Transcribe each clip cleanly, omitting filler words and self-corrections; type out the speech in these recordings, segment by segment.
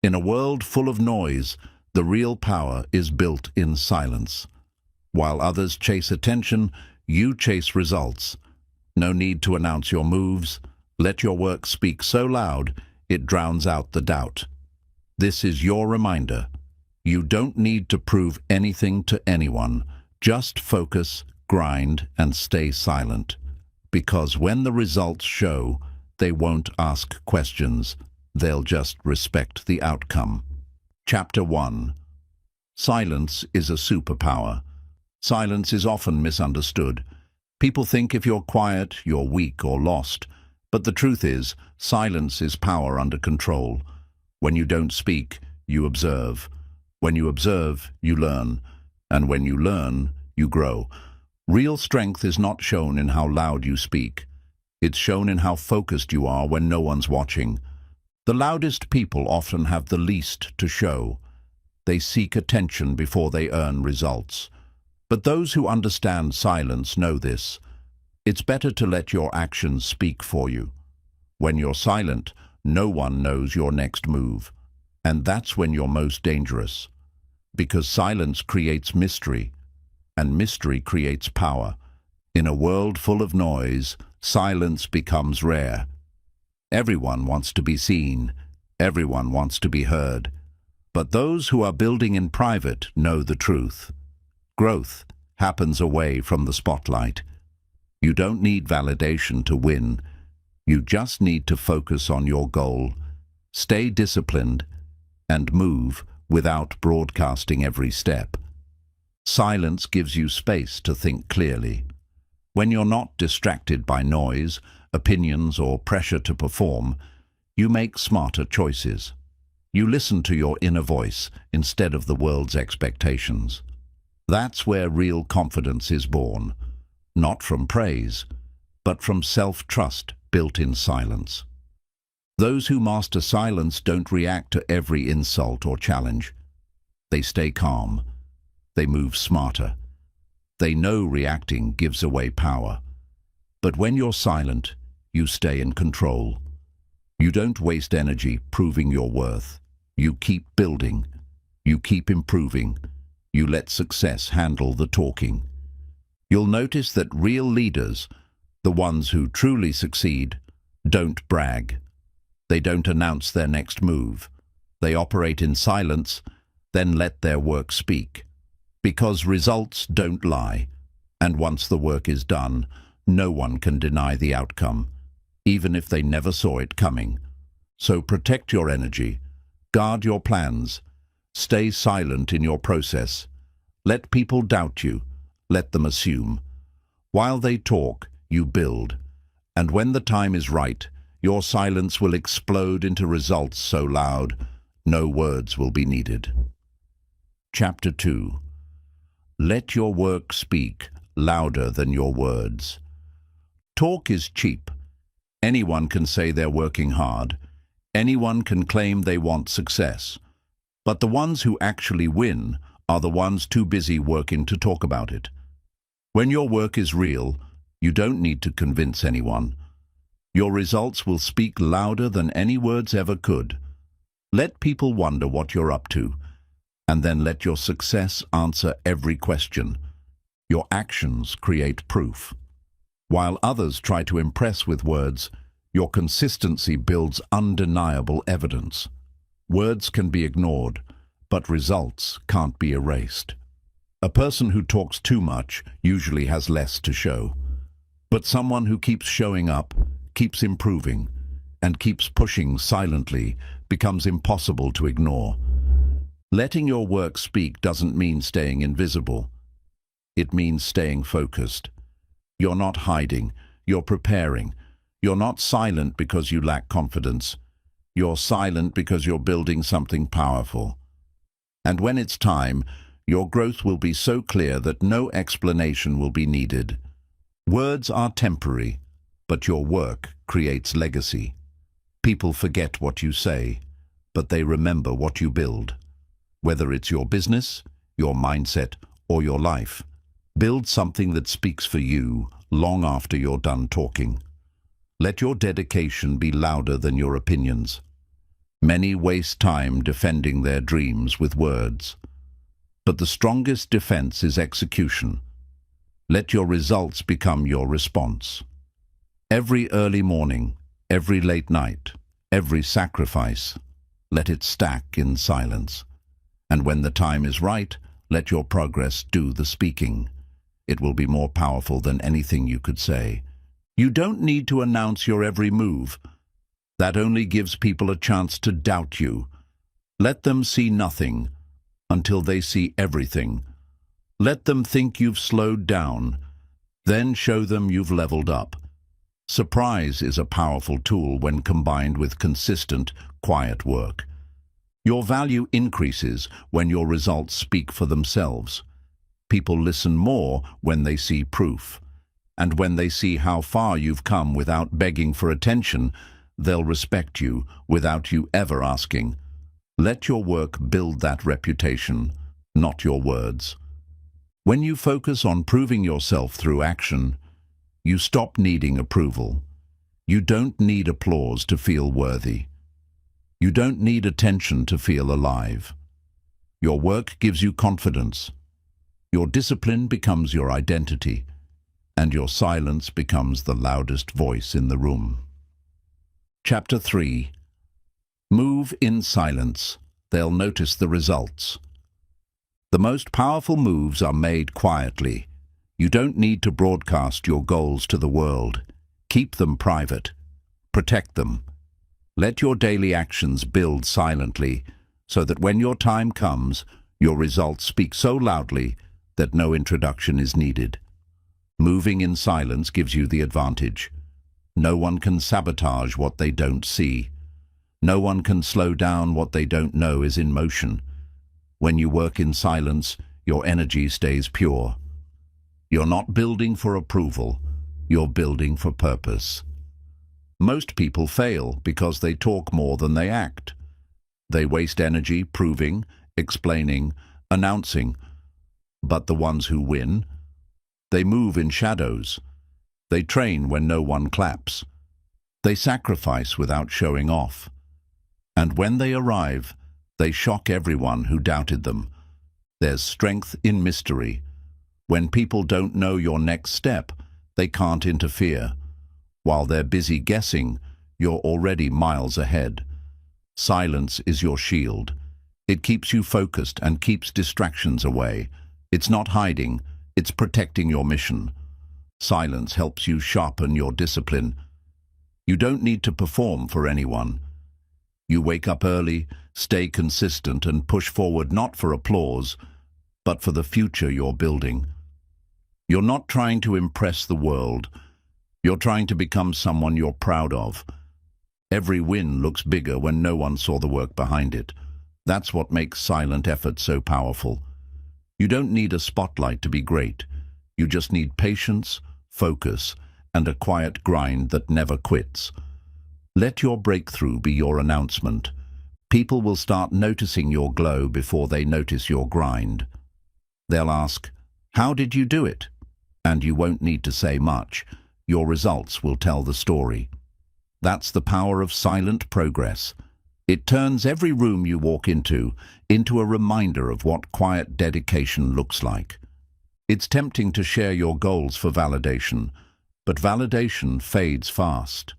In a world full of noise, the real power is built in silence. While others chase attention, you chase results. No need to announce your moves. Let your work speak so loud it drowns out the doubt. This is your reminder. You don't need to prove anything to anyone. Just focus, grind, and stay silent. Because when the results show, they won't ask questions. They'll just respect the outcome. Chapter 1. Silence is a superpower. Silence is often misunderstood. People think if you're quiet, you're weak or lost. But the truth is, silence is power under control. When you don't speak, you observe. When you observe, you learn. And when you learn, you grow. Real strength is not shown in how loud you speak. It's shown in how focused you are when no one's watching. The loudest people often have the least to show. They seek attention before they earn results. But those who understand silence know this. It's better to let your actions speak for you. When you're silent, no one knows your next move. And that's when you're most dangerous. Because silence creates mystery, and mystery creates power. In a world full of noise, silence becomes rare. Everyone wants to be seen. Everyone wants to be heard. But those who are building in private know the truth. Growth happens away from the spotlight. You don't need validation to win. You just need to focus on your goal. Stay disciplined and move without broadcasting every step. Silence gives you space to think clearly. When you're not distracted by noise, opinions, or pressure to perform, you make smarter choices. You listen to your inner voice instead of the world's expectations. That's where real confidence is born, not from praise, but from self-trust built in silence. Those who master silence don't react to every insult or challenge. They stay calm. They move smarter. They know reacting gives away power. But when you're silent, you stay in control. You don't waste energy proving your worth. You keep building. You keep improving. You let success handle the talking. You'll notice that real leaders, the ones who truly succeed, don't brag. They don't announce their next move. They operate in silence, then let their work speak. Because results don't lie, and once the work is done, no one can deny the outcome, even if they never saw it coming. So protect your energy, guard your plans, stay silent in your process. Let people doubt you, let them assume. While they talk, you build. And when the time is right, your silence will explode into results so loud, no words will be needed. Chapter 2. Let your work speak louder than your words. Talk is cheap. Anyone can say they're working hard. Anyone can claim they want success. But the ones who actually win are the ones too busy working to talk about it. When your work is real, you don't need to convince anyone. Your results will speak louder than any words ever could. Let people wonder what you're up to, and then let your success answer every question. Your actions create proof. While others try to impress with words, your consistency builds undeniable evidence. Words can be ignored, but results can't be erased. A person who talks too much usually has less to show. But someone who keeps showing up, keeps improving, and keeps pushing silently becomes impossible to ignore. Letting your work speak doesn't mean staying invisible. It means staying focused. You're not hiding, you're preparing. You're not silent because you lack confidence. You're silent because you're building something powerful. And when it's time, your growth will be so clear that no explanation will be needed. Words are temporary, but your work creates legacy. People forget what you say, but they remember what you build. Whether it's your business, your mindset, or your life, build something that speaks for you long after you're done talking. Let your dedication be louder than your opinions. Many waste time defending their dreams with words. But the strongest defense is execution. Let your results become your response. Every early morning, every late night, every sacrifice, let it stack in silence. And when the time is right, let your progress do the speaking. It will be more powerful than anything you could say. You don't need to announce your every move. That only gives people a chance to doubt you. Let them see nothing until they see everything. Let them think you've slowed down. Then show them you've leveled up. Surprise is a powerful tool when combined with consistent, quiet work. Your value increases when your results speak for themselves. People listen more when they see proof. And when they see how far you've come without begging for attention, they'll respect you without you ever asking. Let your work build that reputation, not your words. When you focus on proving yourself through action, you stop needing approval. You don't need applause to feel worthy. You don't need attention to feel alive. Your work gives you confidence. Your discipline becomes your identity, and your silence becomes the loudest voice in the room. Chapter 3. Move in silence. They'll notice the results. The most powerful moves are made quietly. You don't need to broadcast your goals to the world. Keep them private. Protect them. Let your daily actions build silently, so that when your time comes, your results speak so loudly that no introduction is needed. Moving in silence gives you the advantage. No one can sabotage what they don't see. No one can slow down what they don't know is in motion. When you work in silence, your energy stays pure. You're not building for approval, you're building for purpose. Most people fail because they talk more than they act. They waste energy proving, explaining, announcing. But the ones who win, they move in shadows. They train when no one claps. They sacrifice without showing off. And when they arrive, they shock everyone who doubted them. There's strength in mystery. When people don't know your next step, they can't interfere. While they're busy guessing, you're already miles ahead. Silence is your shield. It keeps you focused and keeps distractions away. It's not hiding, it's protecting your mission. Silence helps you sharpen your discipline. You don't need to perform for anyone. You wake up early, stay consistent, and push forward not for applause, but for the future you're building. You're not trying to impress the world. You're trying to become someone you're proud of. Every win looks bigger when no one saw the work behind it. That's what makes silent effort so powerful. You don't need a spotlight to be great. You just need patience, focus, and a quiet grind that never quits. Let your breakthrough be your announcement. People will start noticing your glow before they notice your grind. They'll ask, "How did you do it?" And you won't need to say much. Your results will tell the story. That's the power of silent progress. It turns every room you walk into a reminder of what quiet dedication looks like. It's tempting to share your goals for validation, but validation fades fast.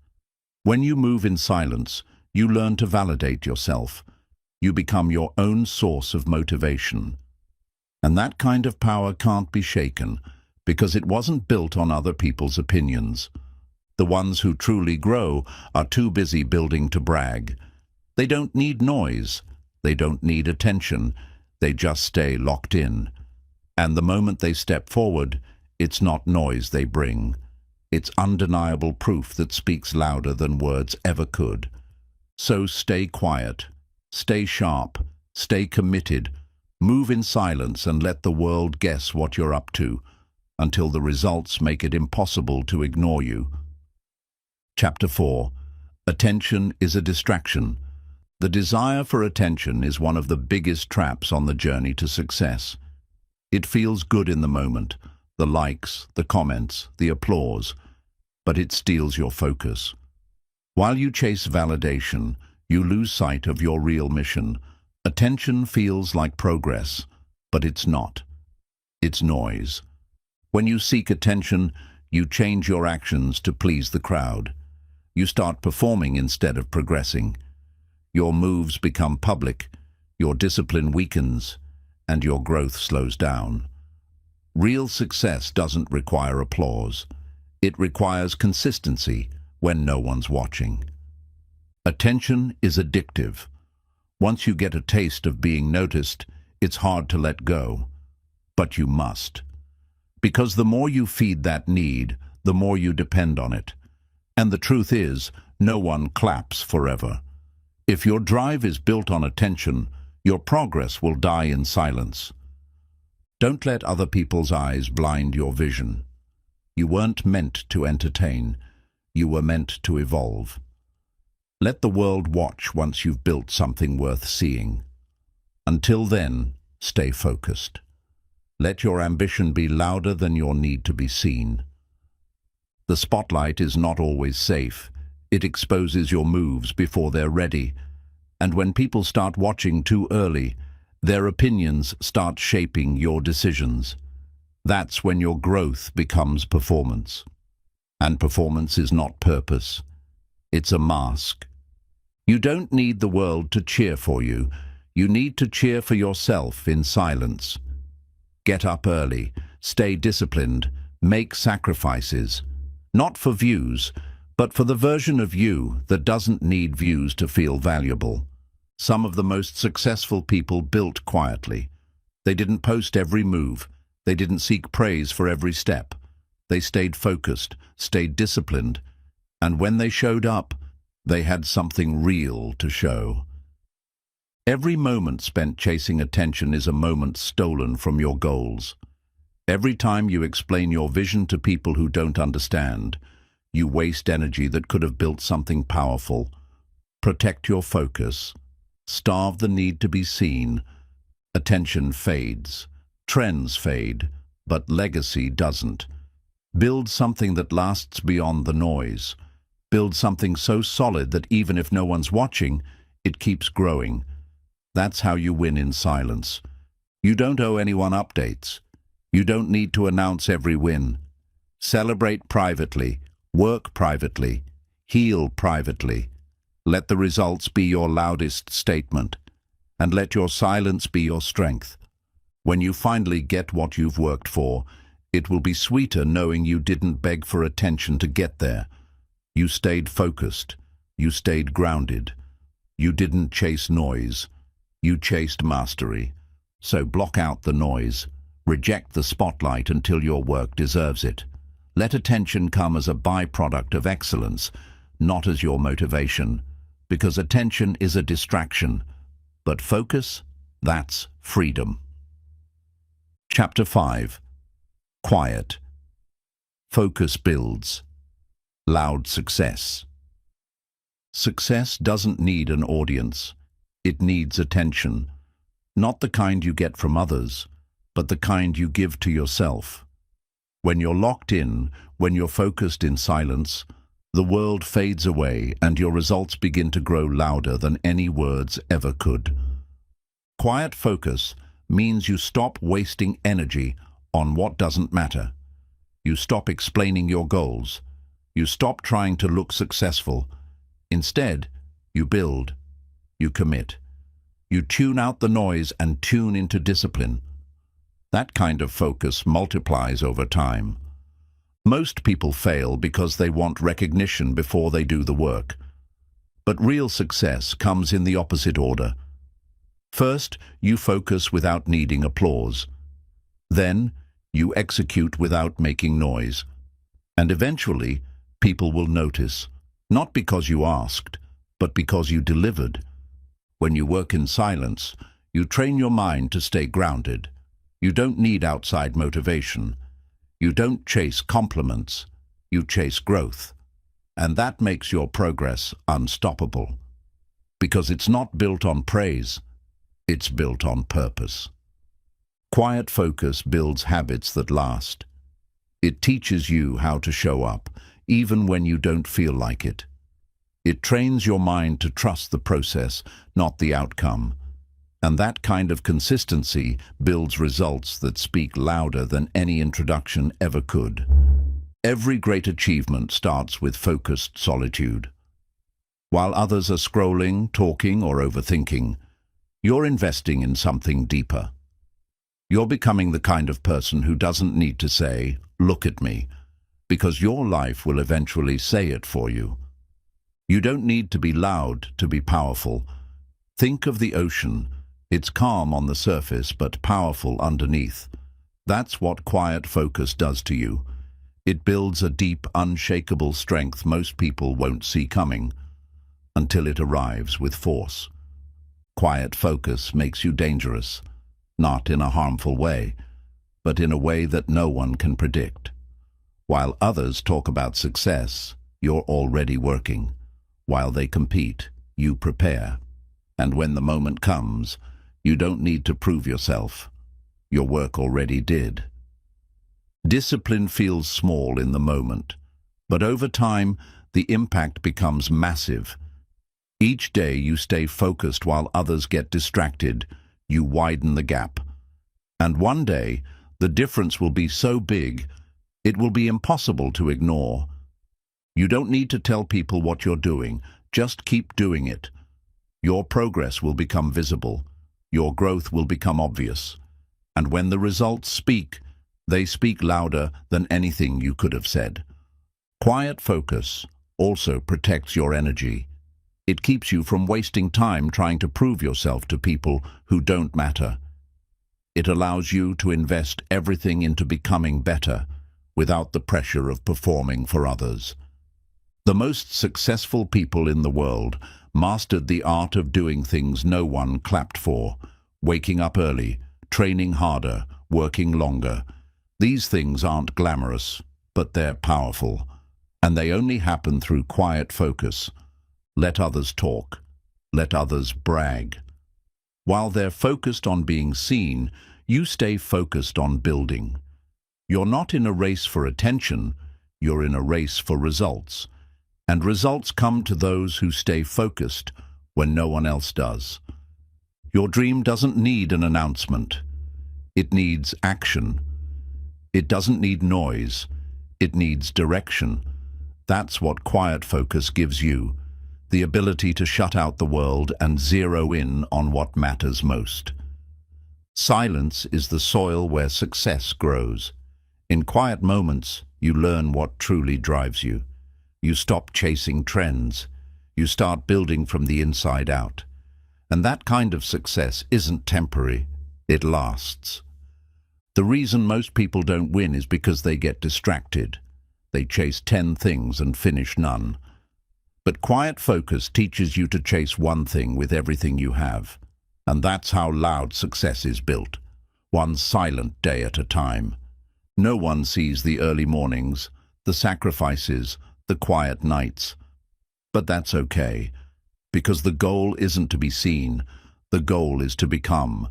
When you move in silence, you learn to validate yourself. You become your own source of motivation. And that kind of power can't be shaken, because it wasn't built on other people's opinions. The ones who truly grow are too busy building to brag. They don't need noise. They don't need attention. They just stay locked in. And the moment they step forward, it's not noise they bring. It's undeniable proof that speaks louder than words ever could. So stay quiet, stay sharp, stay committed, move in silence and let the world guess what you're up to, until the results make it impossible to ignore you. Chapter 4. Attention is a distraction. The desire for attention is one of the biggest traps on the journey to success. It feels good in the moment, the likes, the comments, the applause, but it steals your focus. While you chase validation, You lose sight of your real mission. Attention feels like progress, but it's not. It's noise. When you seek attention, you change your actions to please the crowd. You start performing instead of progressing. Your moves become public, your discipline weakens, and your growth slows down. Real success doesn't require applause. It requires consistency when no one's watching. Attention is addictive. Once you get a taste of being noticed, it's hard to let go. But you must. Because the more you feed that need, the more you depend on it. And the truth is, no one claps forever. If your drive is built on attention, your progress will die in silence. Don't let other people's eyes blind your vision. You weren't meant to entertain. You were meant to evolve. Let the world watch once you've built something worth seeing. Until then, stay focused. Let your ambition be louder than your need to be seen. The spotlight is not always safe. It exposes your moves before they're ready. And when people start watching too early, their opinions start shaping your decisions. That's when your growth becomes performance. And performance is not purpose. It's a mask. You don't need the world to cheer for you. You need to cheer for yourself in silence. Get up early, stay disciplined, make sacrifices. Not for views, but for the version of you that doesn't need views to feel valuable. Some of the most successful people built quietly. They didn't post every move. They didn't seek praise for every step. They stayed focused, stayed disciplined, and when they showed up, they had something real to show. Every moment spent chasing attention is a moment stolen from your goals. Every time you explain your vision to people who don't understand, you waste energy that could have built something powerful. Protect your focus. Starve the need to be seen. Attention fades. Trends fade, but legacy doesn't. Build something that lasts beyond the noise. Build something so solid that even if no one's watching, it keeps growing. That's how you win in silence. You don't owe anyone updates. You don't need to announce every win. Celebrate privately, work privately, heal privately. Let the results be your loudest statement, and let your silence be your strength. When you finally get what you've worked for, it will be sweeter knowing you didn't beg for attention to get there. You stayed focused. You stayed grounded. You didn't chase noise. You chased mastery. So block out the noise. Reject the spotlight until your work deserves it. Let attention come as a byproduct of excellence, not as your motivation, because attention is a distraction, but focus, that's freedom. Chapter 5. Quiet. Focus builds. Loud success. Success doesn't need an audience. It needs attention. Not the kind you get from others, but the kind you give to yourself. When you're locked in, when you're focused in silence, the world fades away and your results begin to grow louder than any words ever could. Quiet focus means you stop wasting energy on what doesn't matter. You stop explaining your goals. You stop trying to look successful. Instead, you build. You commit. You tune out the noise and tune into discipline. That kind of focus multiplies over time. Most people fail because they want recognition before they do the work. But real success comes in the opposite order. First, you focus without needing applause. Then, you execute without making noise. And eventually, people will notice, not because you asked, but because you delivered. When you work in silence, you train your mind to stay grounded. You don't need outside motivation. You don't chase compliments. You chase growth. And that makes your progress unstoppable. Because it's not built on praise. It's built on purpose. Quiet focus builds habits that last. It teaches you how to show up, even when you don't feel like it. It trains your mind to trust the process, not the outcome. And that kind of consistency builds results that speak louder than any introduction ever could. Every great achievement starts with focused solitude. While others are scrolling, talking, or overthinking, you're investing in something deeper. You're becoming the kind of person who doesn't need to say, "Look at me," because your life will eventually say it for you. You don't need to be loud to be powerful. Think of the ocean. It's calm on the surface, but powerful underneath. That's what quiet focus does to you. It builds a deep, unshakable strength most people won't see coming, until it arrives with force. Quiet focus makes you dangerous, not in a harmful way, but in a way that no one can predict. While others talk about success, you're already working. While they compete, you prepare. And when the moment comes, you don't need to prove yourself. Your work already did. Discipline feels small in the moment, but over time, the impact becomes massive. Each day you stay focused while others get distracted, you widen the gap. And one day, the difference will be so big, it will be impossible to ignore. You don't need to tell people what you're doing, just keep doing it. Your progress will become visible, your growth will become obvious. And when the results speak, they speak louder than anything you could have said. Quiet focus also protects your energy. It keeps you from wasting time trying to prove yourself to people who don't matter. It allows you to invest everything into becoming better without the pressure of performing for others. The most successful people in the world mastered the art of doing things no one clapped for, waking up early, training harder, working longer. These things aren't glamorous, but they're powerful, and they only happen through quiet focus. Let others talk. Let others brag. While they're focused on being seen, you stay focused on building. You're not in a race for attention, you're in a race for results. And results come to those who stay focused when no one else does. Your dream doesn't need an announcement. It needs action. It doesn't need noise. It needs direction. That's what quiet focus gives you, the ability to shut out the world and zero in on what matters most. Silence is the soil where success grows. In quiet moments, you learn what truly drives you. You stop chasing trends. You start building from the inside out. And that kind of success isn't temporary. It lasts. The reason most people don't win is because they get distracted. They chase 10 things and finish none. But quiet focus teaches you to chase one thing with everything you have. And that's how loud success is built, one silent day at a time. No one sees the early mornings, the sacrifices, the quiet nights. But that's okay, because the goal isn't to be seen, the goal is to become.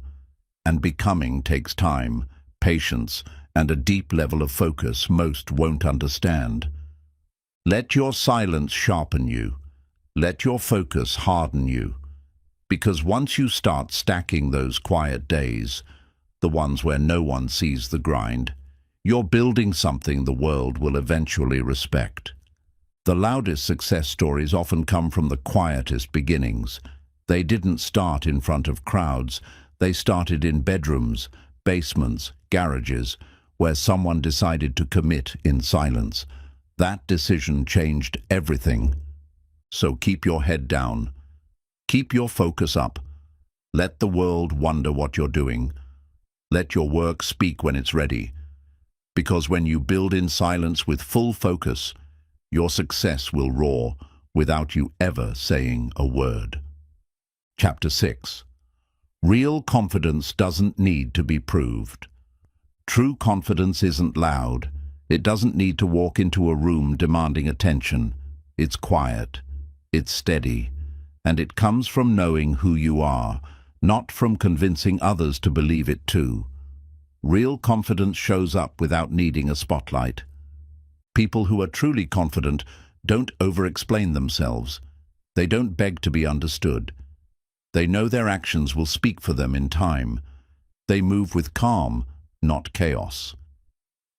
And becoming takes time, patience, and a deep level of focus most won't understand. Let your silence sharpen you. Let your focus harden you. Because once you start stacking those quiet days, the ones where no one sees the grind, you're building something the world will eventually respect. The loudest success stories often come from the quietest beginnings. They didn't start in front of crowds. They started in bedrooms, basements, garages, where someone decided to commit in silence. That decision changed everything. So keep your head down. Keep your focus up. Let the world wonder what you're doing. Let your work speak when it's ready. Because when you build in silence with full focus, your success will roar without you ever saying a word. Chapter 6. Real confidence doesn't need to be proved. True confidence isn't loud. It doesn't need to walk into a room demanding attention. It's quiet. It's steady. And it comes from knowing who you are, not from convincing others to believe it too. Real confidence shows up without needing a spotlight. People who are truly confident don't over-explain themselves. They don't beg to be understood. They know their actions will speak for them in time. They move with calm, not chaos.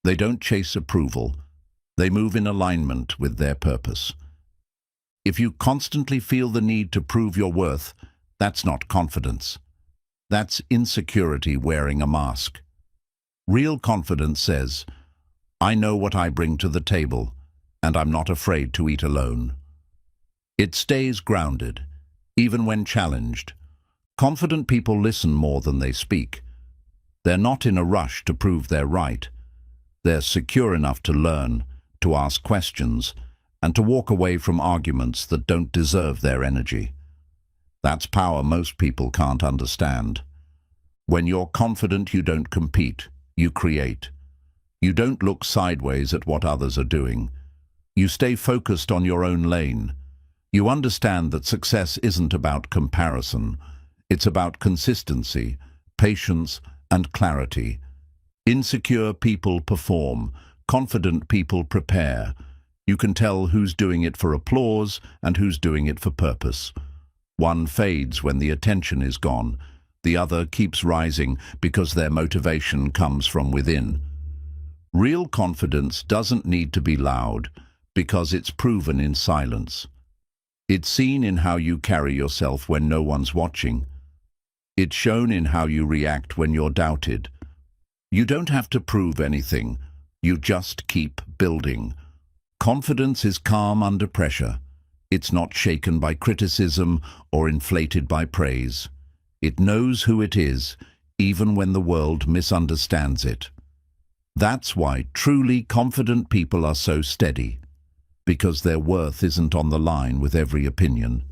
They don't chase approval. They move in alignment with their purpose. If you constantly feel the need to prove your worth, that's not confidence. That's insecurity wearing a mask. Real confidence says, I know what I bring to the table, and I'm not afraid to eat alone. It stays grounded, even when challenged. Confident people listen more than they speak. They're not in a rush to prove they're right. They're secure enough to learn, to ask questions, and to walk away from arguments that don't deserve their energy. That's power most people can't understand. When you're confident, you don't compete, you create. You don't look sideways at what others are doing. You stay focused on your own lane. You understand that success isn't about comparison. It's about consistency, patience, and clarity. Insecure people perform. Confident people prepare. You can tell who's doing it for applause and who's doing it for purpose. One fades when the attention is gone. The other keeps rising because their motivation comes from within. Real confidence doesn't need to be loud because it's proven in silence. It's seen in how you carry yourself when no one's watching. It's shown in how you react when you're doubted. You don't have to prove anything. You just keep building. Confidence is calm under pressure. It's not shaken by criticism or inflated by praise. It knows who it is, even when the world misunderstands it. That's why truly confident people are so steady, because their worth isn't on the line with every opinion.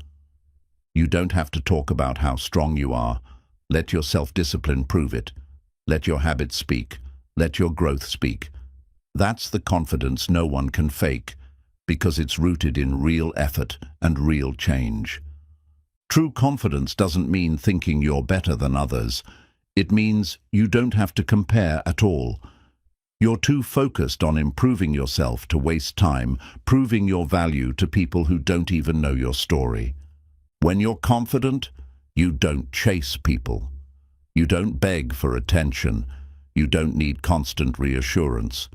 You don't have to talk about how strong you are. Let your self-discipline prove it. Let your habits speak. Let your growth speak. That's the confidence no one can fake, because it's rooted in real effort and real change. True confidence doesn't mean thinking you're better than others. It means you don't have to compare at all. You're too focused on improving yourself to waste time proving your value to people who don't even know your story. When you're confident, you don't chase people. You don't beg for attention. You don't need constant reassurance.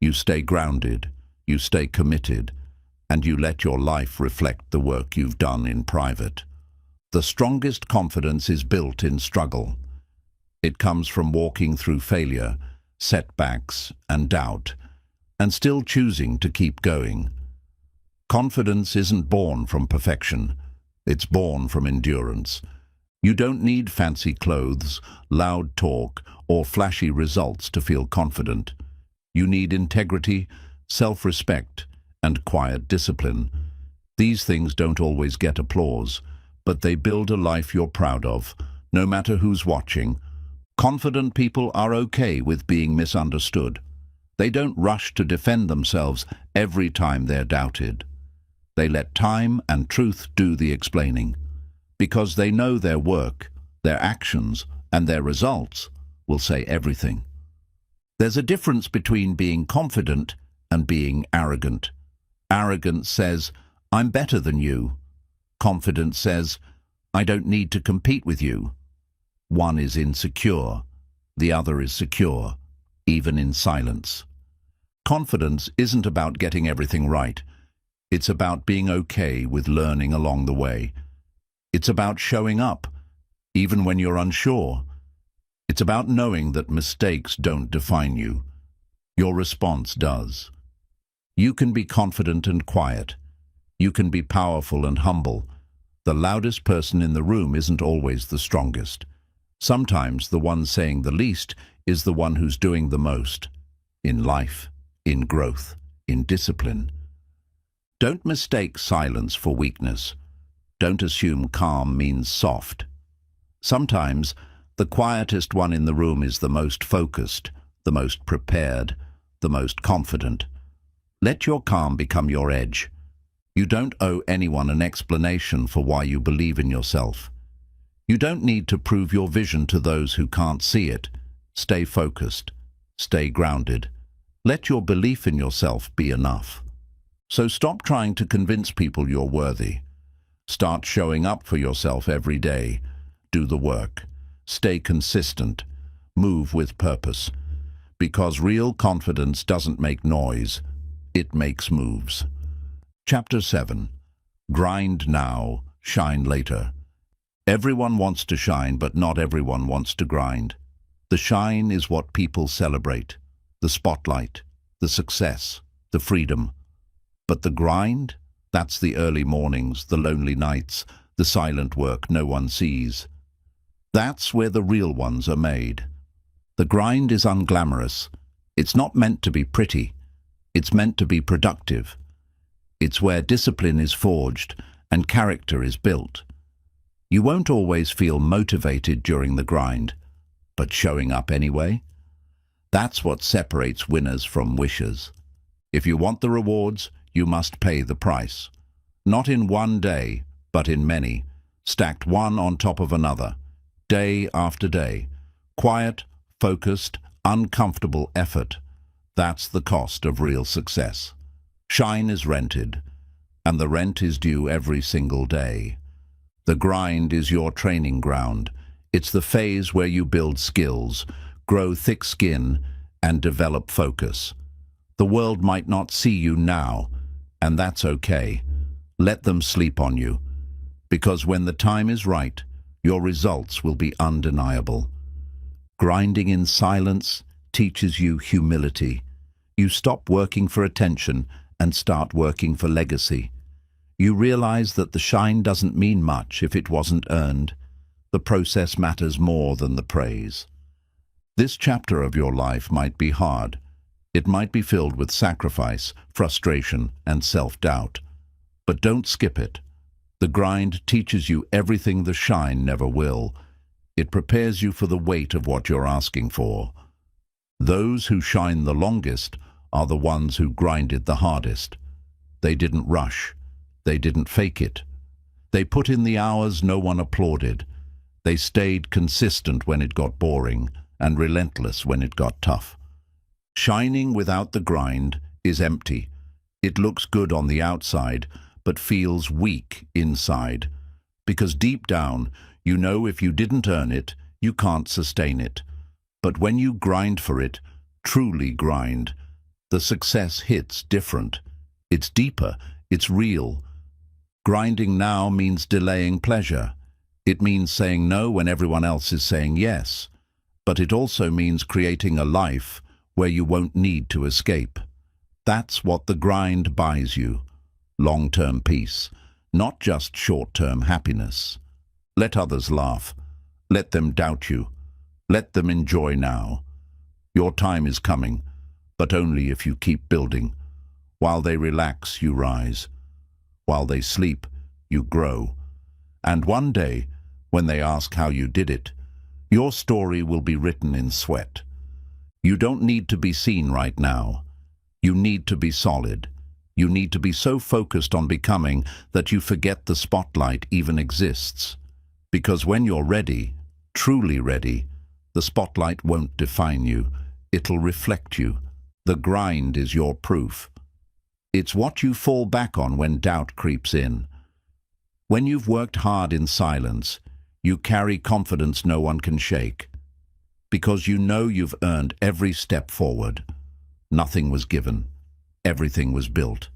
You stay grounded, you stay committed, and you let your life reflect the work you've done in private. The strongest confidence is built in struggle. It comes from walking through failure, setbacks, and doubt, and still choosing to keep going. Confidence isn't born from perfection. It's born from endurance. You don't need fancy clothes, loud talk, or flashy results to feel confident. You need integrity, self-respect, and quiet discipline. These things don't always get applause, but they build a life you're proud of, no matter who's watching. Confident people are okay with being misunderstood. They don't rush to defend themselves every time they're doubted. They let time and truth do the explaining, because they know their work, their actions, and their results will say everything. There's a difference between being confident and being arrogant. Arrogance says, I'm better than you. Confidence says, I don't need to compete with you. One is insecure, the other is secure, even in silence. Confidence isn't about getting everything right. It's about being okay with learning along the way. It's about showing up, even when you're unsure. It's about knowing that mistakes don't define you. Your response does. You can be confident and quiet. You can be powerful and humble. The loudest person in the room isn't always the strongest. Sometimes the one saying the least is the one who's doing the most. In life, in growth, in discipline. Don't mistake silence for weakness. Don't assume calm means soft. Sometimes the quietest one in the room is the most focused, the most prepared, the most confident. Let your calm become your edge. You don't owe anyone an explanation for why you believe in yourself. You don't need to prove your vision to those who can't see it. Stay focused. Stay grounded. Let your belief in yourself be enough. So stop trying to convince people you're worthy. Start showing up for yourself every day. Do the work. Stay consistent. Move with purpose. Because real confidence doesn't make noise, it makes moves. Chapter 7. Grind now, shine later. Everyone wants to shine, but not everyone wants to grind. The shine is what people celebrate. The spotlight, the success, the freedom. But the grind? That's the early mornings, the lonely nights, the silent work no one sees. That's where the real ones are made. The grind is unglamorous. It's not meant to be pretty. It's meant to be productive. It's where discipline is forged and character is built. You won't always feel motivated during the grind, but showing up anyway? That's what separates winners from wishers. If you want the rewards, you must pay the price. Not in one day, but in many, stacked one on top of another, day after day. Quiet, focused, uncomfortable effort. That's the cost of real success. Shine is rented, and the rent is due every single day. The grind is your training ground. It's the phase where you build skills, grow thick skin, and develop focus. The world might not see you now, and that's okay. Let them sleep on you, because when the time is right, your results will be undeniable. Grinding in silence teaches you humility. You stop working for attention and start working for legacy. You realize that the shine doesn't mean much if it wasn't earned. The process matters more than the praise. This chapter of your life might be hard. It might be filled with sacrifice, frustration, and self-doubt. But don't skip it. The grind teaches you everything the shine never will. It prepares you for the weight of what you're asking for. Those who shine the longest are the ones who grinded the hardest. They didn't rush. They didn't fake it. They put in the hours no one applauded. They stayed consistent when it got boring and relentless when it got tough. Shining without the grind is empty. It looks good on the outside, but feels weak inside. Because deep down, you know if you didn't earn it, you can't sustain it. But when you grind for it, truly grind, the success hits different. It's deeper, it's real. Grinding now means delaying pleasure. It means saying no when everyone else is saying yes. But it also means creating a life where you won't need to escape. That's what the grind buys you. Long-term peace, not just short-term happiness. Let others laugh. Let them doubt you. Let them enjoy now. Your time is coming, but only if you keep building. While they relax, you rise. While they sleep, you grow. And one day, when they ask how you did it, your story will be written in sweat. You don't need to be seen right now. You need to be solid. You need to be so focused on becoming that you forget the spotlight even exists. Because when you're ready, truly ready, the spotlight won't define you. It'll reflect you. The grind is your proof. It's what you fall back on when doubt creeps in. When you've worked hard in silence, you carry confidence no one can shake. Because you know you've earned every step forward. Nothing was given. Everything was built.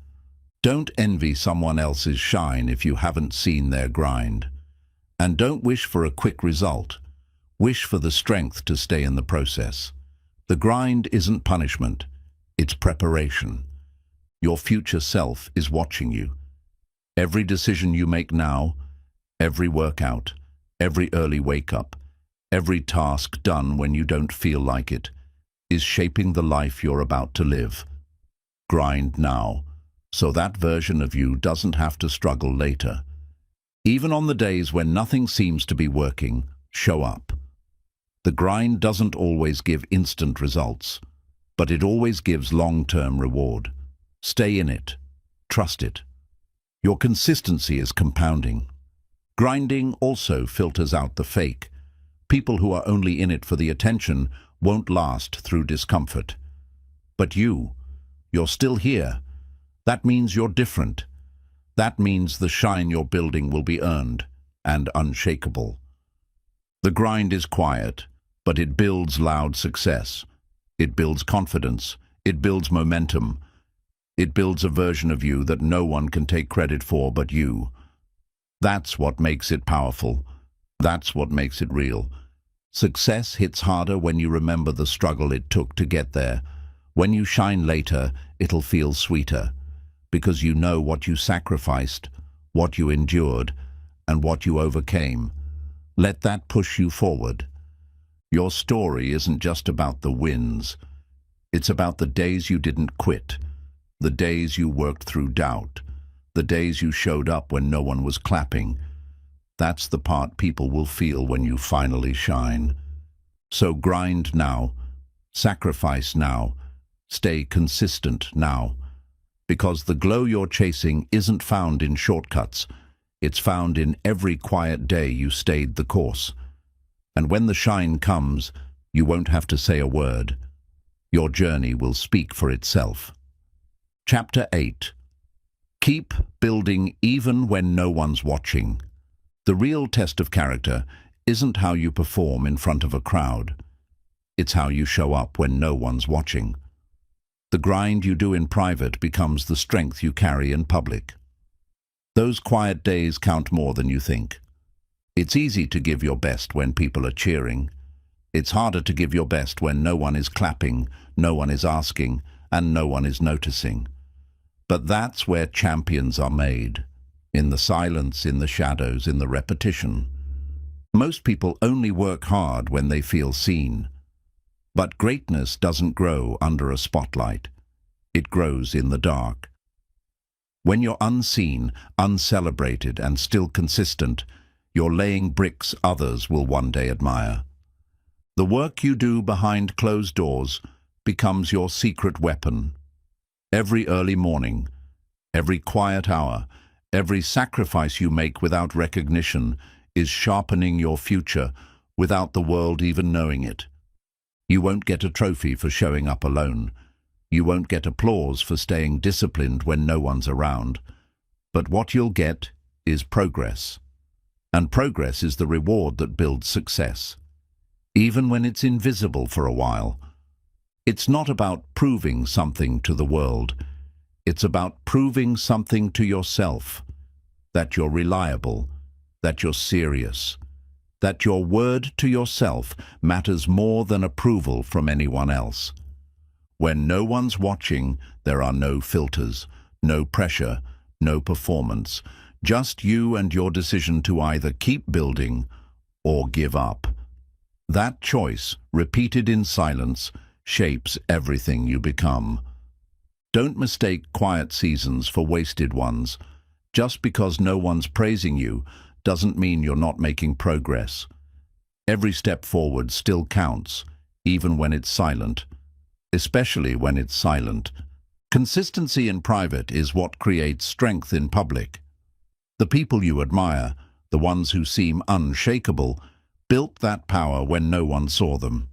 Don't envy someone else's shine if you haven't seen their grind. And don't wish for a quick result. Wish for the strength to stay in the process. The grind isn't punishment. It's preparation. Your future self is watching you. Every decision you make now, every workout, every early wake-up, every task done when you don't feel like it, is shaping the life you're about to live. Grind now, so that version of you doesn't have to struggle later. Even on the days when nothing seems to be working, show up. The grind doesn't always give instant results, but it always gives long-term reward. Stay in it. Trust it. Your consistency is compounding. Grinding also filters out the fake. People who are only in it for the attention won't last through discomfort. But you're still here. That means you're different. That means the shine you're building will be earned and unshakable. The grind is quiet, but it builds loud success. It builds confidence. It builds momentum. It builds a version of you that no one can take credit for but you. That's what makes it powerful. That's what makes it real. Success hits harder when you remember the struggle it took to get there. When you shine later, it'll feel sweeter, because you know what you sacrificed, what you endured, and what you overcame. Let that push you forward. Your story isn't just about the wins. It's about the days you didn't quit, the days you worked through doubt, the days you showed up when no one was clapping. That's the part people will feel when you finally shine. So grind now, sacrifice now, stay consistent now. Because the glow you're chasing isn't found in shortcuts. It's found in every quiet day you stayed the course. And when the shine comes, you won't have to say a word. Your journey will speak for itself. Chapter 8. Keep building even when no one's watching. The real test of character isn't how you perform in front of a crowd. It's how you show up when no one's watching. The grind you do in private becomes the strength you carry in public. Those quiet days count more than you think. It's easy to give your best when people are cheering. It's harder to give your best when no one is clapping, no one is asking, and no one is noticing. But that's where champions are made. In the silence, in the shadows, in the repetition. Most people only work hard when they feel seen. But greatness doesn't grow under a spotlight. It grows in the dark. When you're unseen, uncelebrated, and still consistent, you're laying bricks others will one day admire. The work you do behind closed doors becomes your secret weapon. Every early morning, every quiet hour, every sacrifice you make without recognition is sharpening your future without the world even knowing it. You won't get a trophy for showing up alone. You won't get applause for staying disciplined when no one's around. But what you'll get is progress. And progress is the reward that builds success. Even when it's invisible for a while. It's not about proving something to the world. It's about proving something to yourself, that you're reliable, that you're serious, that your word to yourself matters more than approval from anyone else. When no one's watching, there are no filters, no pressure, no performance, just you and your decision to either keep building or give up. That choice, repeated in silence, shapes everything you become. Don't mistake quiet seasons for wasted ones. Just because no one's praising you doesn't mean you're not making progress. Every step forward still counts, even when it's silent. Especially when it's silent. Consistency in private is what creates strength in public. The people you admire, the ones who seem unshakable, built that power when no one saw them.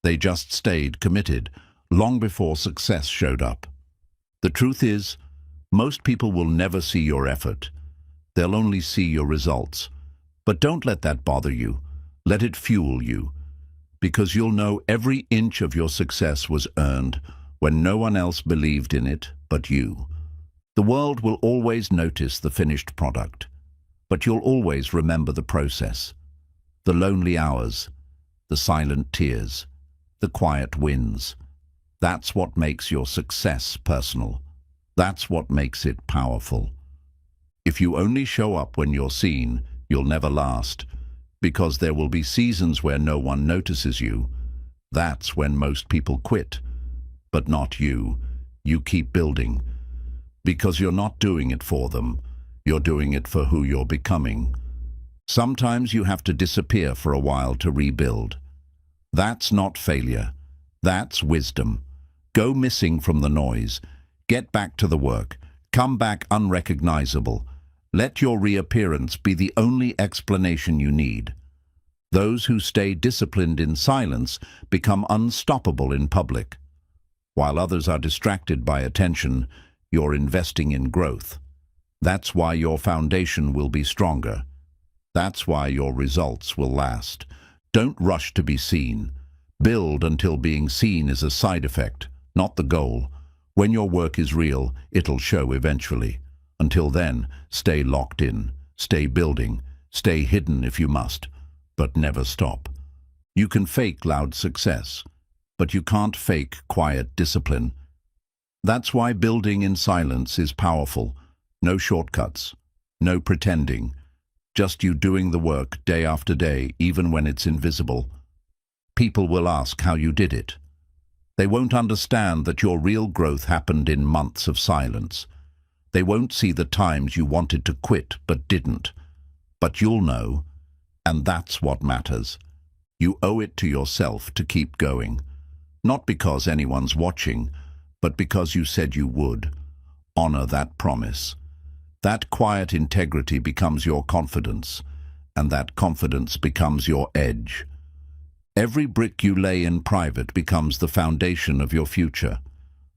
They just stayed committed, long before success showed up. The truth is, most people will never see your effort. They'll only see your results. But don't let that bother you. Let it fuel you. Because you'll know every inch of your success was earned when no one else believed in it but you. The world will always notice the finished product, but you'll always remember the process. The lonely hours, the silent tears, the quiet wins. That's what makes your success personal. That's what makes it powerful. If you only show up when you're seen, you'll never last, because there will be seasons where no one notices you. That's when most people quit. But not you. You keep building. Because you're not doing it for them. You're doing it for who you're becoming. Sometimes you have to disappear for a while to rebuild. That's not failure. That's wisdom. Go missing from the noise. Get back to the work. Come back unrecognizable. Let your reappearance be the only explanation you need. Those who stay disciplined in silence become unstoppable in public. While others are distracted by attention, you're investing in growth. That's why your foundation will be stronger. That's why your results will last. Don't rush to be seen. Build until being seen is a side effect, not the goal. When your work is real, it'll show eventually. Until then, stay locked in, stay building, stay hidden if you must, but never stop. You can fake loud success, but you can't fake quiet discipline. That's why building in silence is powerful. No shortcuts, no pretending. Just you doing the work day after day, even when it's invisible. People will ask how you did it. They won't understand that your real growth happened in months of silence. They won't see the times you wanted to quit but didn't. But you'll know, and that's what matters. You owe it to yourself to keep going. Not because anyone's watching, but because you said you would. Honor that promise. That quiet integrity becomes your confidence, and that confidence becomes your edge. Every brick you lay in private becomes the foundation of your future.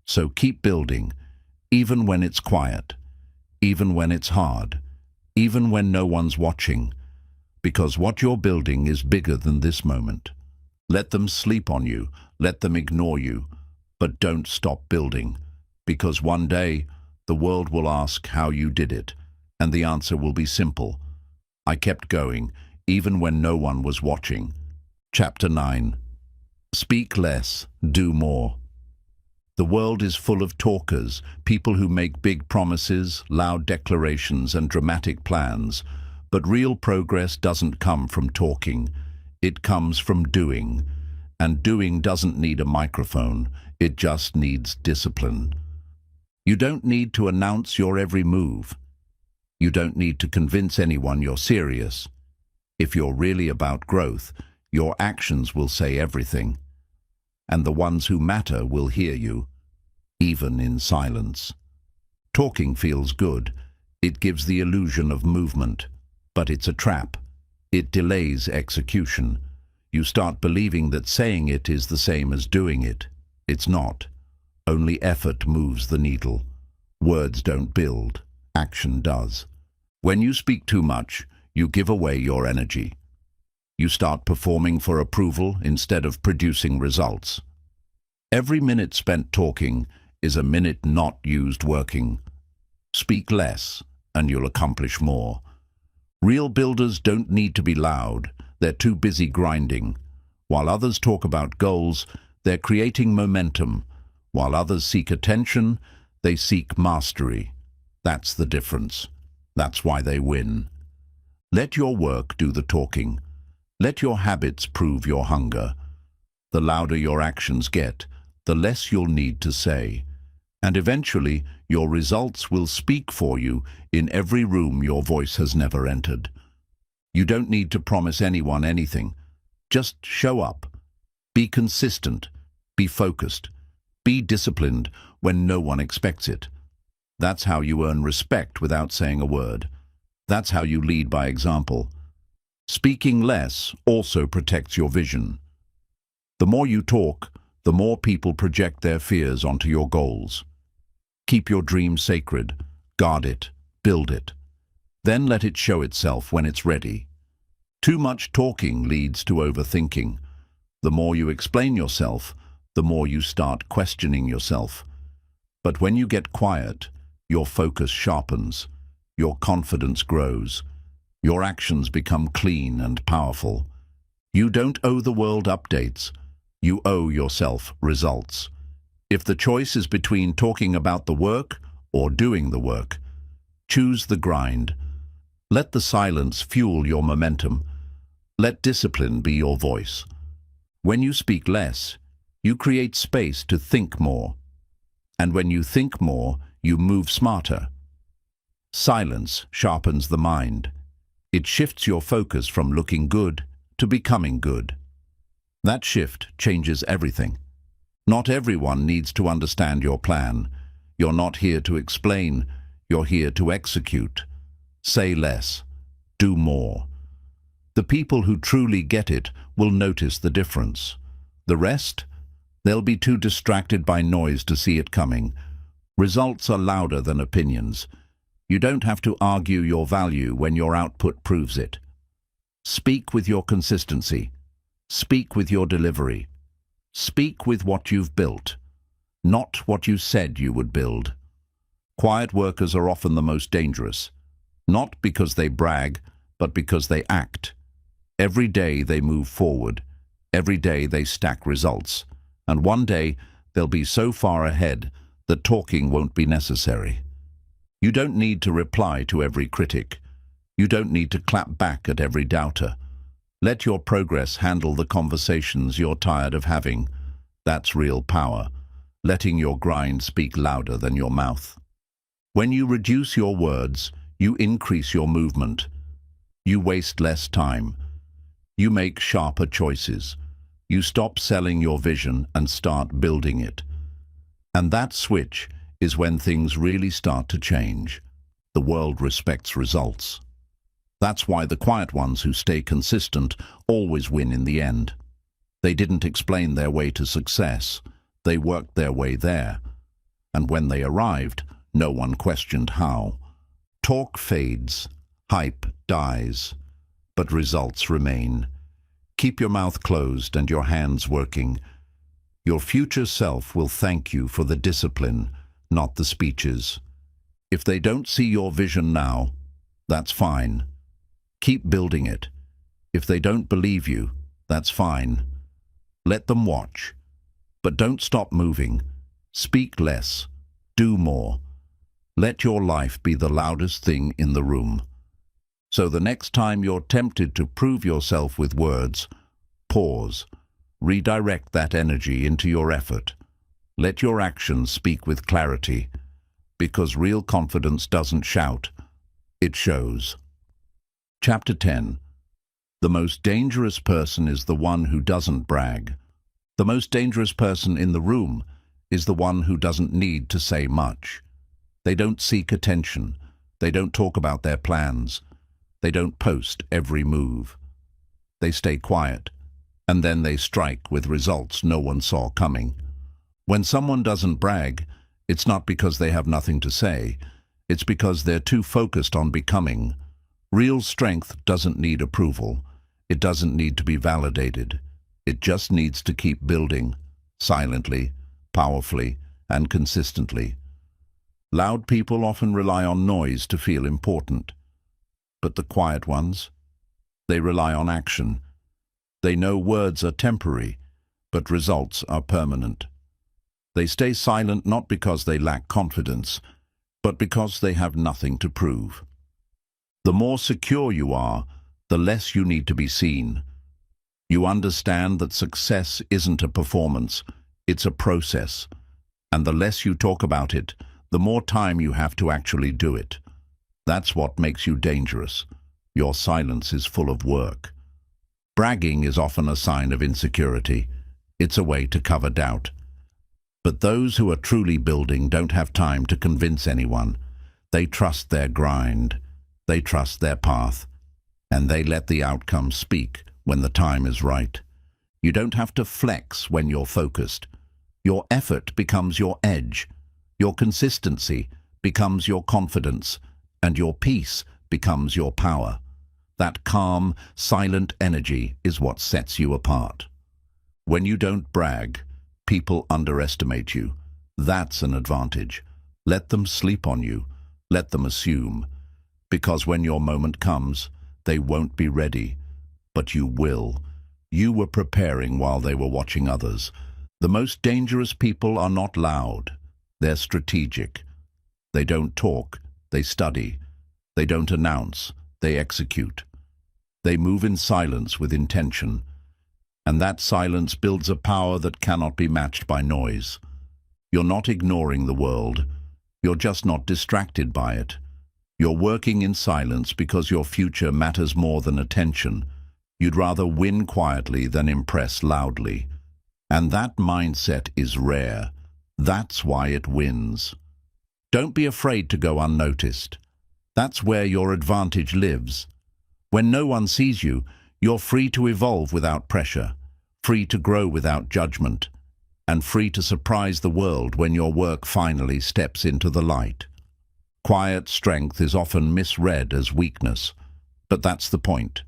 So keep building, even when it's quiet, even when it's hard, even when no one's watching, because what you're building is bigger than this moment. Let them sleep on you, let them ignore you, but don't stop building, because one day the world will ask how you did it, and the answer will be simple. I kept going, even when no one was watching. Chapter 9. Speak less, do more. The world is full of talkers, people who make big promises, loud declarations, and dramatic plans. But real progress doesn't come from talking. It comes from doing. And doing doesn't need a microphone. It just needs discipline. You don't need to announce your every move. You don't need to convince anyone you're serious. If you're really about growth, your actions will say everything. And the ones who matter will hear you, even in silence. Talking feels good. It gives the illusion of movement. But it's a trap. It delays execution. You start believing that saying it is the same as doing it. It's not. Only effort moves the needle. Words don't build. Action does. When you speak too much, you give away your energy. You start performing for approval instead of producing results. Every minute spent talking is a minute not used working. Speak less, and you'll accomplish more. Real builders don't need to be loud. They're too busy grinding. While others talk about goals, they're creating momentum. While others seek attention, they seek mastery. That's the difference. That's why they win. Let your work do the talking. Let your habits prove your hunger. The louder your actions get, the less you'll need to say. And eventually, your results will speak for you in every room your voice has never entered. You don't need to promise anyone anything. Just show up. Be consistent. Be focused. Be disciplined when no one expects it. That's how you earn respect without saying a word. That's how you lead by example. Speaking less also protects your vision. The more you talk, the more people project their fears onto your goals. Keep your dream sacred, guard it, build it. Then let it show itself when it's ready. Too much talking leads to overthinking. The more you explain yourself, the more you start questioning yourself. But when you get quiet, your focus sharpens, your confidence grows, your actions become clean and powerful. You don't owe the world updates, you owe yourself results. If the choice is between talking about the work or doing the work, choose the grind. Let the silence fuel your momentum. Let discipline be your voice. When you speak less, you create space to think more. And when you think more, you move smarter. Silence sharpens the mind. It shifts your focus from looking good to becoming good. That shift changes everything. Not everyone needs to understand your plan. You're not here to explain, you're here to execute. Say less, do more. The people who truly get it will notice the difference. The rest? They'll be too distracted by noise to see it coming. Results are louder than opinions. You don't have to argue your value when your output proves it. Speak with your consistency. Speak with your delivery. Speak with what you've built, not what you said you would build. Quiet workers are often the most dangerous, not because they brag, but because they act. Every day they move forward. Every day they stack results. And one day they'll be so far ahead that talking won't be necessary. You don't need to reply to every critic. You don't need to clap back at every doubter. Let your progress handle the conversations you're tired of having. That's real power, letting your grind speak louder than your mouth. When you reduce your words, you increase your movement. You waste less time. You make sharper choices. You stop selling your vision and start building it. And that switch is when things really start to change. The world respects results. That's why the quiet ones who stay consistent always win in the end. They didn't explain their way to success. They worked their way there. And when they arrived, no one questioned how. Talk fades, hype dies, but results remain. Keep your mouth closed and your hands working. Your future self will thank you for the discipline, not the speeches. If they don't see your vision now, that's fine. Keep building it. If they don't believe you, that's fine. Let them watch. But don't stop moving. Speak less. Do more. Let your life be the loudest thing in the room. So the next time you're tempted to prove yourself with words, pause. Redirect that energy into your effort. Let your actions speak with clarity, because real confidence doesn't shout, it shows. Chapter 10. The most dangerous person is the one who doesn't brag. The most dangerous person in the room is the one who doesn't need to say much. They don't seek attention. They don't talk about their plans. They don't post every move. They stay quiet, and then they strike with results no one saw coming. When someone doesn't brag, it's not because they have nothing to say. It's because they're too focused on becoming. Real strength doesn't need approval. It doesn't need to be validated. It just needs to keep building, silently, powerfully, and consistently. Loud people often rely on noise to feel important. But the quiet ones, they rely on action. They know words are temporary, but results are permanent. They stay silent not because they lack confidence, but because they have nothing to prove. The more secure you are, the less you need to be seen. You understand that success isn't a performance, it's a process. And the less you talk about it, the more time you have to actually do it. That's what makes you dangerous. Your silence is full of work. Bragging is often a sign of insecurity. It's a way to cover doubt. But those who are truly building don't have time to convince anyone. They trust their grind. They trust their path, and they let the outcome speak when the time is right. You don't have to flex when you're focused. Your effort becomes your edge. Your consistency becomes your confidence, and your peace becomes your power. That calm, silent energy is what sets you apart. When you don't brag, people underestimate you. That's an advantage. Let them sleep on you. Let them assume. Because when your moment comes, they won't be ready. But you will. You were preparing while they were watching others. The most dangerous people are not loud. They're strategic. They don't talk. They study. They don't announce. They execute. They move in silence with intention. And that silence builds a power that cannot be matched by noise. You're not ignoring the world. You're just not distracted by it. You're working in silence because your future matters more than attention. You'd rather win quietly than impress loudly. And that mindset is rare. That's why it wins. Don't be afraid to go unnoticed. That's where your advantage lives. When no one sees you, you're free to evolve without pressure, free to grow without judgment, and free to surprise the world when your work finally steps into the light. Quiet strength is often misread as weakness, but that's the point.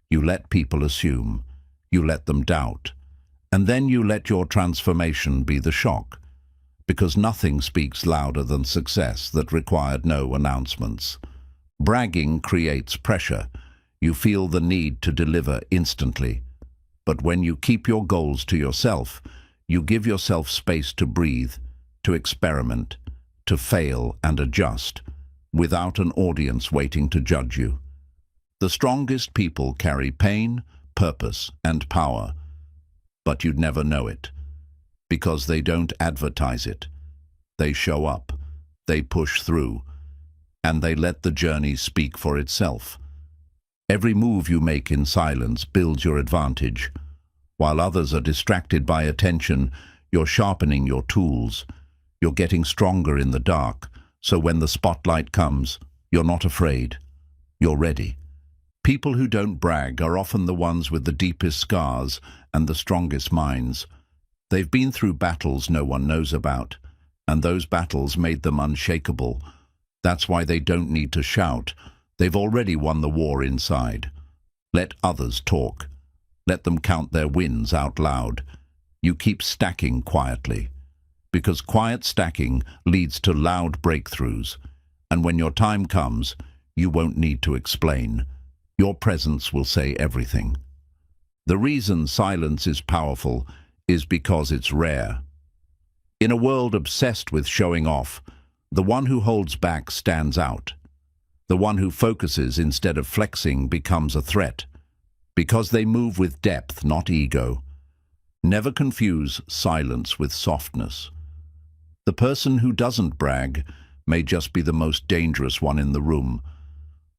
You let people assume, you let them doubt, and then you let your transformation be the shock, because nothing speaks louder than success that required no announcements. Bragging creates pressure. You feel the need to deliver instantly. But when you keep your goals to yourself, you give yourself space to breathe, to experiment, to fail and adjust, without an audience waiting to judge you. The strongest people carry pain, purpose, and power, but you'd never know it, because they don't advertise it. They show up, they push through, and they let the journey speak for itself. Every move you make in silence builds your advantage. While others are distracted by attention, you're sharpening your tools. You're getting stronger in the dark, so when the spotlight comes, you're not afraid. You're ready. People who don't brag are often the ones with the deepest scars and the strongest minds. They've been through battles no one knows about, and those battles made them unshakable. That's why they don't need to shout. They've already won the war inside. Let others talk. Let them count their wins out loud. You keep stacking quietly, because quiet stacking leads to loud breakthroughs, and when your time comes, you won't need to explain. Your presence will say everything. The reason silence is powerful is because it's rare. In a world obsessed with showing off, the one who holds back stands out. The one who focuses instead of flexing becomes a threat, because they move with depth, not ego. Never confuse silence with softness. The person who doesn't brag may just be the most dangerous one in the room,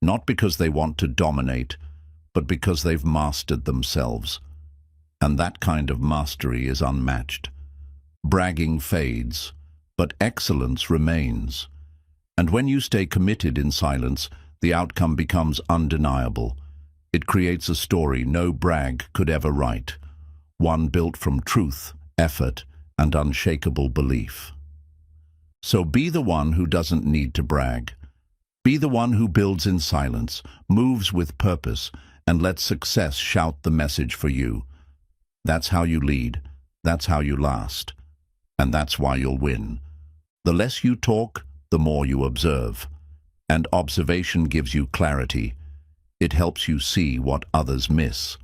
not because they want to dominate, but because they've mastered themselves. And that kind of mastery is unmatched. Bragging fades, but excellence remains. And when you stay committed in silence, the outcome becomes undeniable. It creates a story no brag could ever write, one built from truth, effort, and unshakable belief. So be the one who doesn't need to brag. Be the one who builds in silence, moves with purpose, and lets success shout the message for you. That's how you lead, that's how you last, and that's why you'll win. The less you talk, the more you observe. And observation gives you clarity. It helps you see what others miss.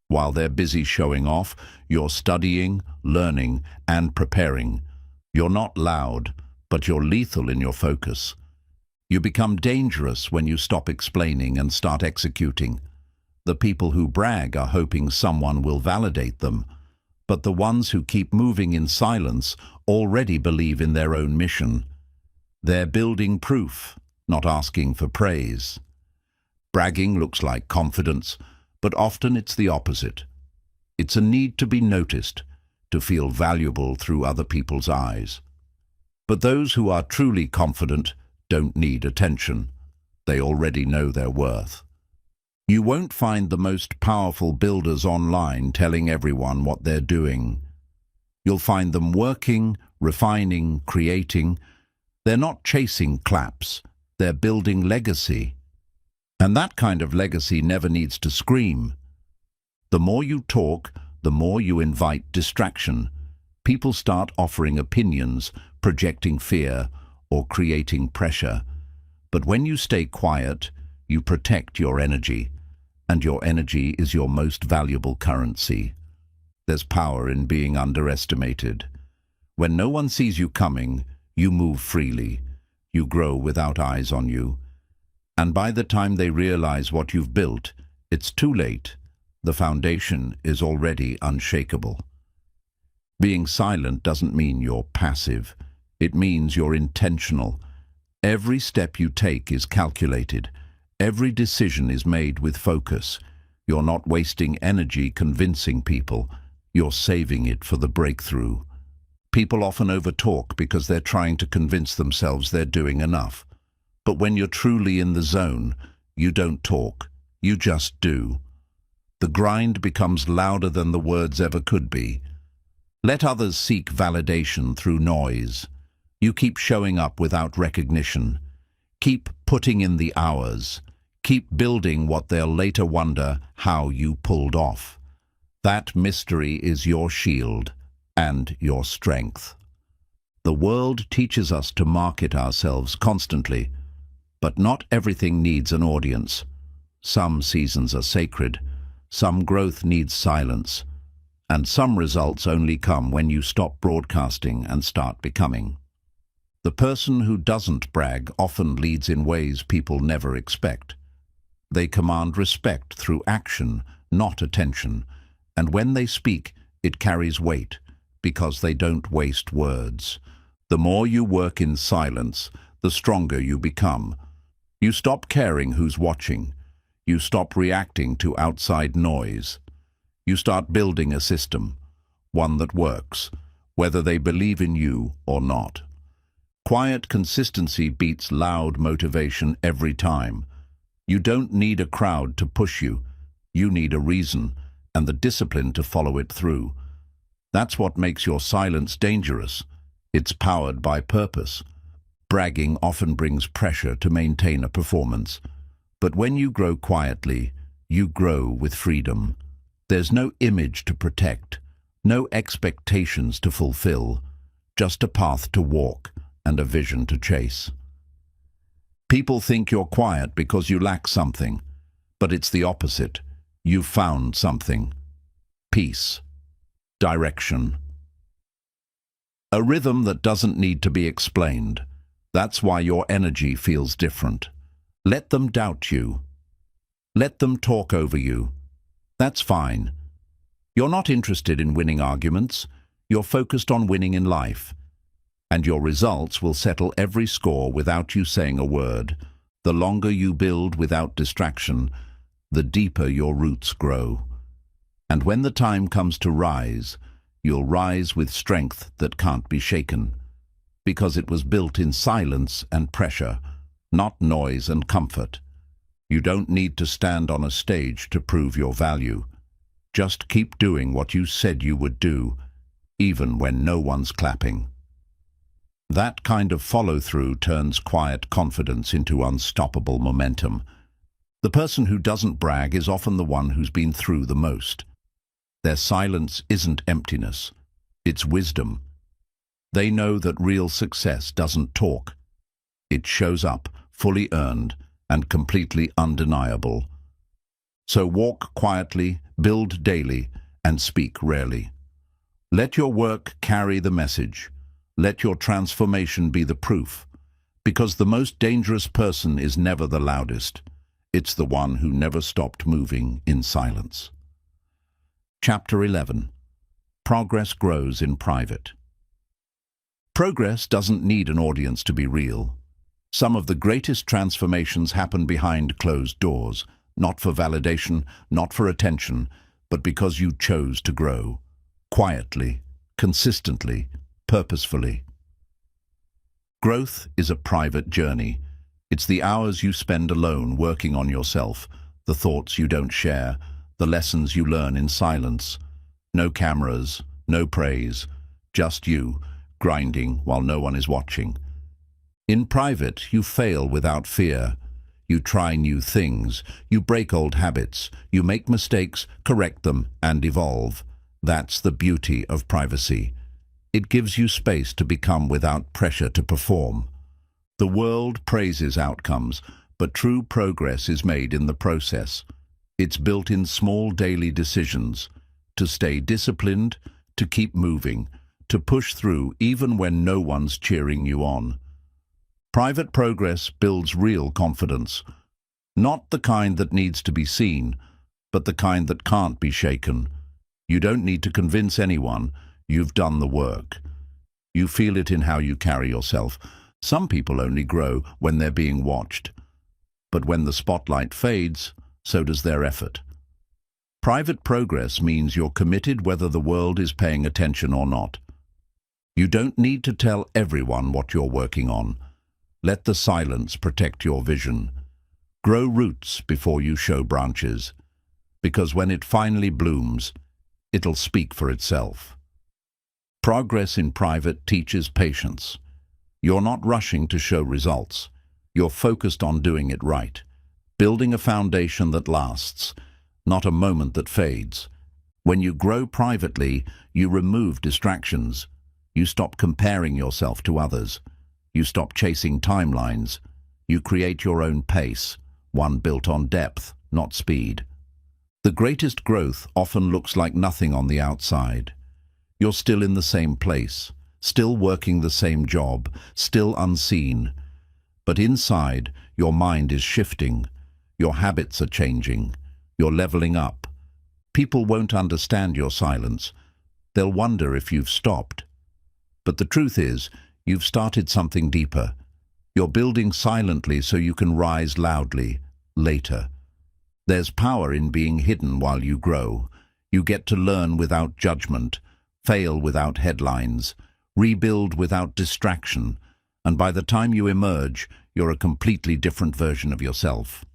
While they're busy showing off, you're studying, learning, and preparing. You're not loud, but you're lethal in your focus. You become dangerous when you stop explaining and start executing. The people who brag are hoping someone will validate them, but the ones who keep moving in silence already believe in their own mission. They're building proof, not asking for praise. Bragging looks like confidence, but often it's the opposite. It's a need to be noticed, to feel valuable through other people's eyes. But those who are truly confident don't need attention. They already know their worth. You won't find the most powerful builders online telling everyone what they're doing. You'll find them working, refining, creating. They're not chasing claps. They're building legacy. And that kind of legacy never needs to scream. The more you talk, the more you invite distraction. People start offering opinions, projecting fear, or creating pressure. But when you stay quiet, you protect your energy, and your energy is your most valuable currency. There's power in being underestimated. When no one sees you coming, you move freely. You grow without eyes on you. And by the time they realize what you've built, it's too late. The foundation is already unshakable. Being silent doesn't mean you're passive. It means you're intentional. Every step you take is calculated. Every decision is made with focus. You're not wasting energy convincing people. You're saving it for the breakthrough. People often overtalk because they're trying to convince themselves they're doing enough. But when you're truly in the zone, you don't talk. You just do. The grind becomes louder than the words ever could be. Let others seek validation through noise. You keep showing up without recognition. Keep putting in the hours. Keep building what they'll later wonder how you pulled off. That mystery is your shield and your strength. The world teaches us to market ourselves constantly, but not everything needs an audience. Some seasons are sacred, some growth needs silence, and some results only come when you stop broadcasting and start becoming. The person who doesn't brag often leads in ways people never expect. They command respect through action, not attention, and when they speak, it carries weight, because they don't waste words. The more you work in silence, the stronger you become. You stop caring who's watching. You stop reacting to outside noise. You start building a system, one that works, whether they believe in you or not. Quiet consistency beats loud motivation every time. You don't need a crowd to push you. You need a reason and the discipline to follow it through. That's what makes your silence dangerous. It's powered by purpose. Bragging often brings pressure to maintain a performance. But when you grow quietly, you grow with freedom. There's no image to protect, no expectations to fulfill, just a path to walk and a vision to chase. People think you're quiet because you lack something, but it's the opposite. You've found something. Peace. Direction. A rhythm that doesn't need to be explained. That's why your energy feels different. Let them doubt you. Let them talk over you. That's fine. You're not interested in winning arguments. You're focused on winning in life. And your results will settle every score without you saying a word. The longer you build without distraction, the deeper your roots grow. And when the time comes to rise, you'll rise with strength that can't be shaken, because it was built in silence and pressure, not noise and comfort. You don't need to stand on a stage to prove your value. Just keep doing what you said you would do, even when no one's clapping. That kind of follow-through turns quiet confidence into unstoppable momentum. The person who doesn't brag is often the one who's been through the most. Their silence isn't emptiness, it's wisdom. They know that real success doesn't talk. It shows up, fully earned, and completely undeniable. So walk quietly, build daily, and speak rarely. Let your work carry the message. Let your transformation be the proof. Because the most dangerous person is never the loudest. It's the one who never stopped moving in silence. Chapter 11. Progress grows in private. Progress doesn't need an audience to be real. Some of the greatest transformations happen behind closed doors, not for validation, not for attention, but because you chose to grow. Quietly, consistently, purposefully. Growth is a private journey. It's the hours you spend alone working on yourself, the thoughts you don't share, the lessons you learn in silence. No cameras, no praise, just you, grinding while no one is watching. In private, you fail without fear. You try new things, you break old habits, you make mistakes, correct them, and evolve. That's the beauty of privacy. It gives you space to become without pressure to perform. The world praises outcomes, but true progress is made in the process. It's built in small daily decisions, to stay disciplined, to keep moving, to push through even when no one's cheering you on. Private progress builds real confidence, not the kind that needs to be seen, but the kind that can't be shaken. You don't need to convince anyone. You've done the work. You feel it in how you carry yourself. Some people only grow when they're being watched. But when the spotlight fades, so does their effort. Private progress means you're committed whether the world is paying attention or not. You don't need to tell everyone what you're working on. Let the silence protect your vision. Grow roots before you show branches, because when it finally blooms, it'll speak for itself. Progress in private teaches patience. You're not rushing to show results. You're focused on doing it right, building a foundation that lasts, not a moment that fades. When you grow privately, you remove distractions. You stop comparing yourself to others. You stop chasing timelines. You create your own pace, one built on depth, not speed. The greatest growth often looks like nothing on the outside. You're still in the same place, still working the same job, still unseen. But inside, your mind is shifting. Your habits are changing. You're leveling up. People won't understand your silence. They'll wonder if you've stopped. But the truth is, you've started something deeper. You're building silently so you can rise loudly, later. There's power in being hidden while you grow. You get to learn without judgment, fail without headlines, rebuild without distraction, and by the time you emerge, you're a completely different version of yourself.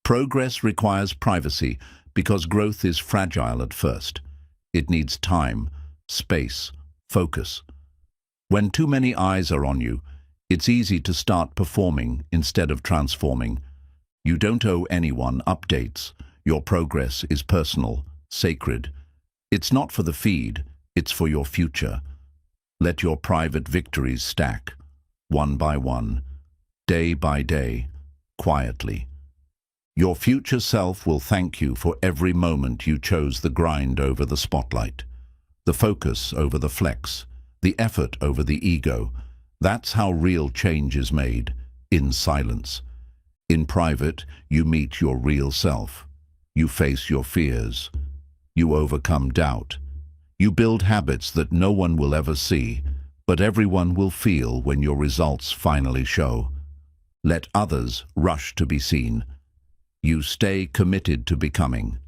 Progress requires privacy because growth is fragile at first. It needs time, space, focus. When too many eyes are on you, it's easy to start performing instead of transforming. You don't owe anyone updates. Your progress is personal, sacred. It's not for the feed, it's for your future. Let your private victories stack, one by one, day by day, quietly. Your future self will thank you for every moment you chose the grind over the spotlight, the focus over the flex, the effort over the ego. That's how real change is made, in silence. In private, you meet your real self. You face your fears. You overcome doubt. You build habits that no one will ever see, but everyone will feel when your results finally show. Let others rush to be seen. You stay committed to becoming.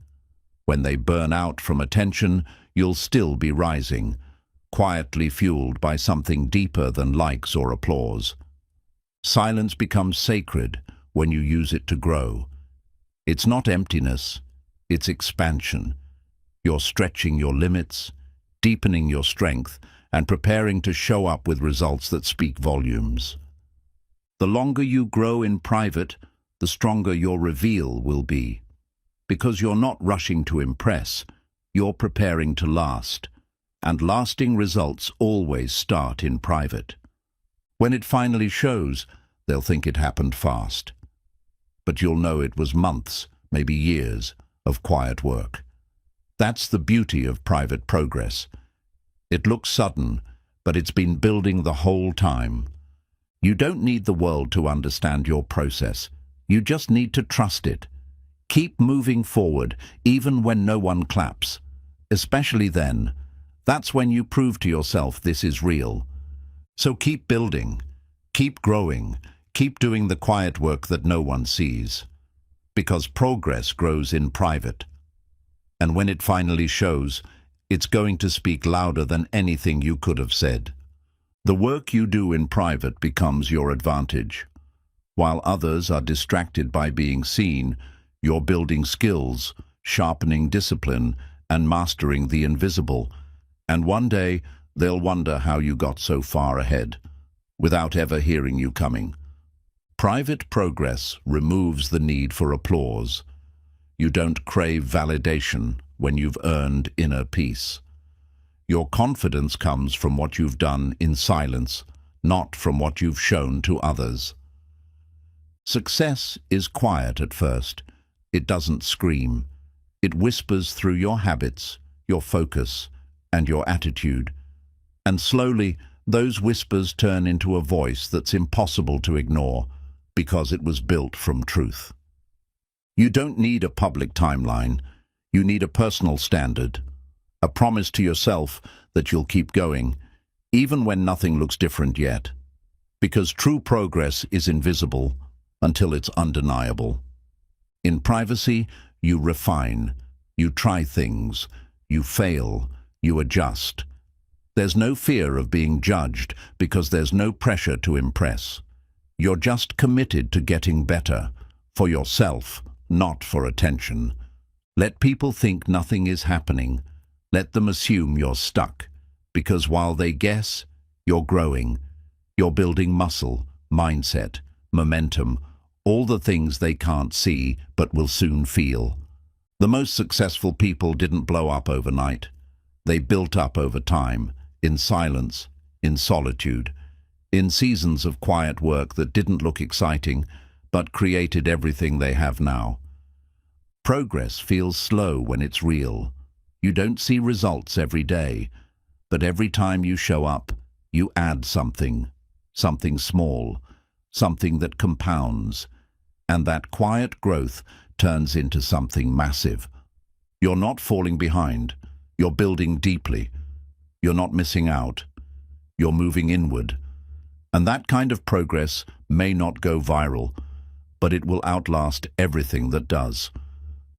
When they burn out from attention, you'll still be rising, quietly fueled by something deeper than likes or applause. Silence becomes sacred when you use it to grow. It's not emptiness, it's expansion. You're stretching your limits, deepening your strength, and preparing to show up with results that speak volumes. The longer you grow in private, the stronger your reveal will be. Because you're not rushing to impress, you're preparing to last. And lasting results always start in private. When it finally shows, they'll think it happened fast. But you'll know it was months, maybe years, of quiet work. That's the beauty of private progress. It looks sudden, but it's been building the whole time. You don't need the world to understand your process. You just need to trust it. Keep moving forward, even when no one claps. Especially then. That's when you prove to yourself this is real. So keep building, keep growing, keep doing the quiet work that no one sees. Because progress grows in private. And when it finally shows, it's going to speak louder than anything you could have said. The work you do in private becomes your advantage. While others are distracted by being seen, you're building skills, sharpening discipline, and mastering the invisible. And one day, they'll wonder how you got so far ahead, without ever hearing you coming. Private progress removes the need for applause. You don't crave validation when you've earned inner peace. Your confidence comes from what you've done in silence, not from what you've shown to others. Success is quiet at first. It doesn't scream. It whispers through your habits, your focus, and your attitude. And slowly, those whispers turn into a voice that's impossible to ignore because it was built from truth. You don't need a public timeline. You need a personal standard, a promise to yourself that you'll keep going, even when nothing looks different yet. Because true progress is invisible until it's undeniable. In privacy, you refine, you try things, you fail, you adjust. There's no fear of being judged because there's no pressure to impress. You're just committed to getting better, for yourself, not for attention. Let people think nothing is happening. Let them assume you're stuck, because while they guess, you're growing. You're building muscle, mindset, momentum, all the things they can't see but will soon feel. The most successful people didn't blow up overnight. They built up over time, in silence, in solitude, in seasons of quiet work that didn't look exciting, but created everything they have now. Progress feels slow when it's real. You don't see results every day, but every time you show up, you add something, something small, something that compounds, and that quiet growth turns into something massive. You're not falling behind. You're building deeply. You're not missing out. You're moving inward. And that kind of progress may not go viral, but it will outlast everything that does.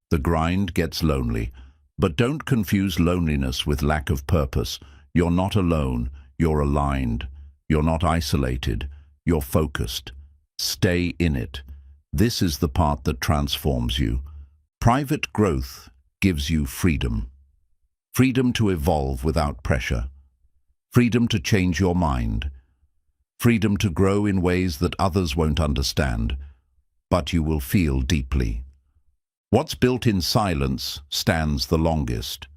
The grind gets lonely, but don't confuse loneliness with lack of purpose. You're not alone. You're aligned. You're not isolated. You're focused. Stay in it. This is the part that transforms you. Private growth gives you freedom. Freedom to evolve without pressure. Freedom to change your mind. Freedom to grow in ways that others won't understand, but you will feel deeply. What's built in silence stands the longest.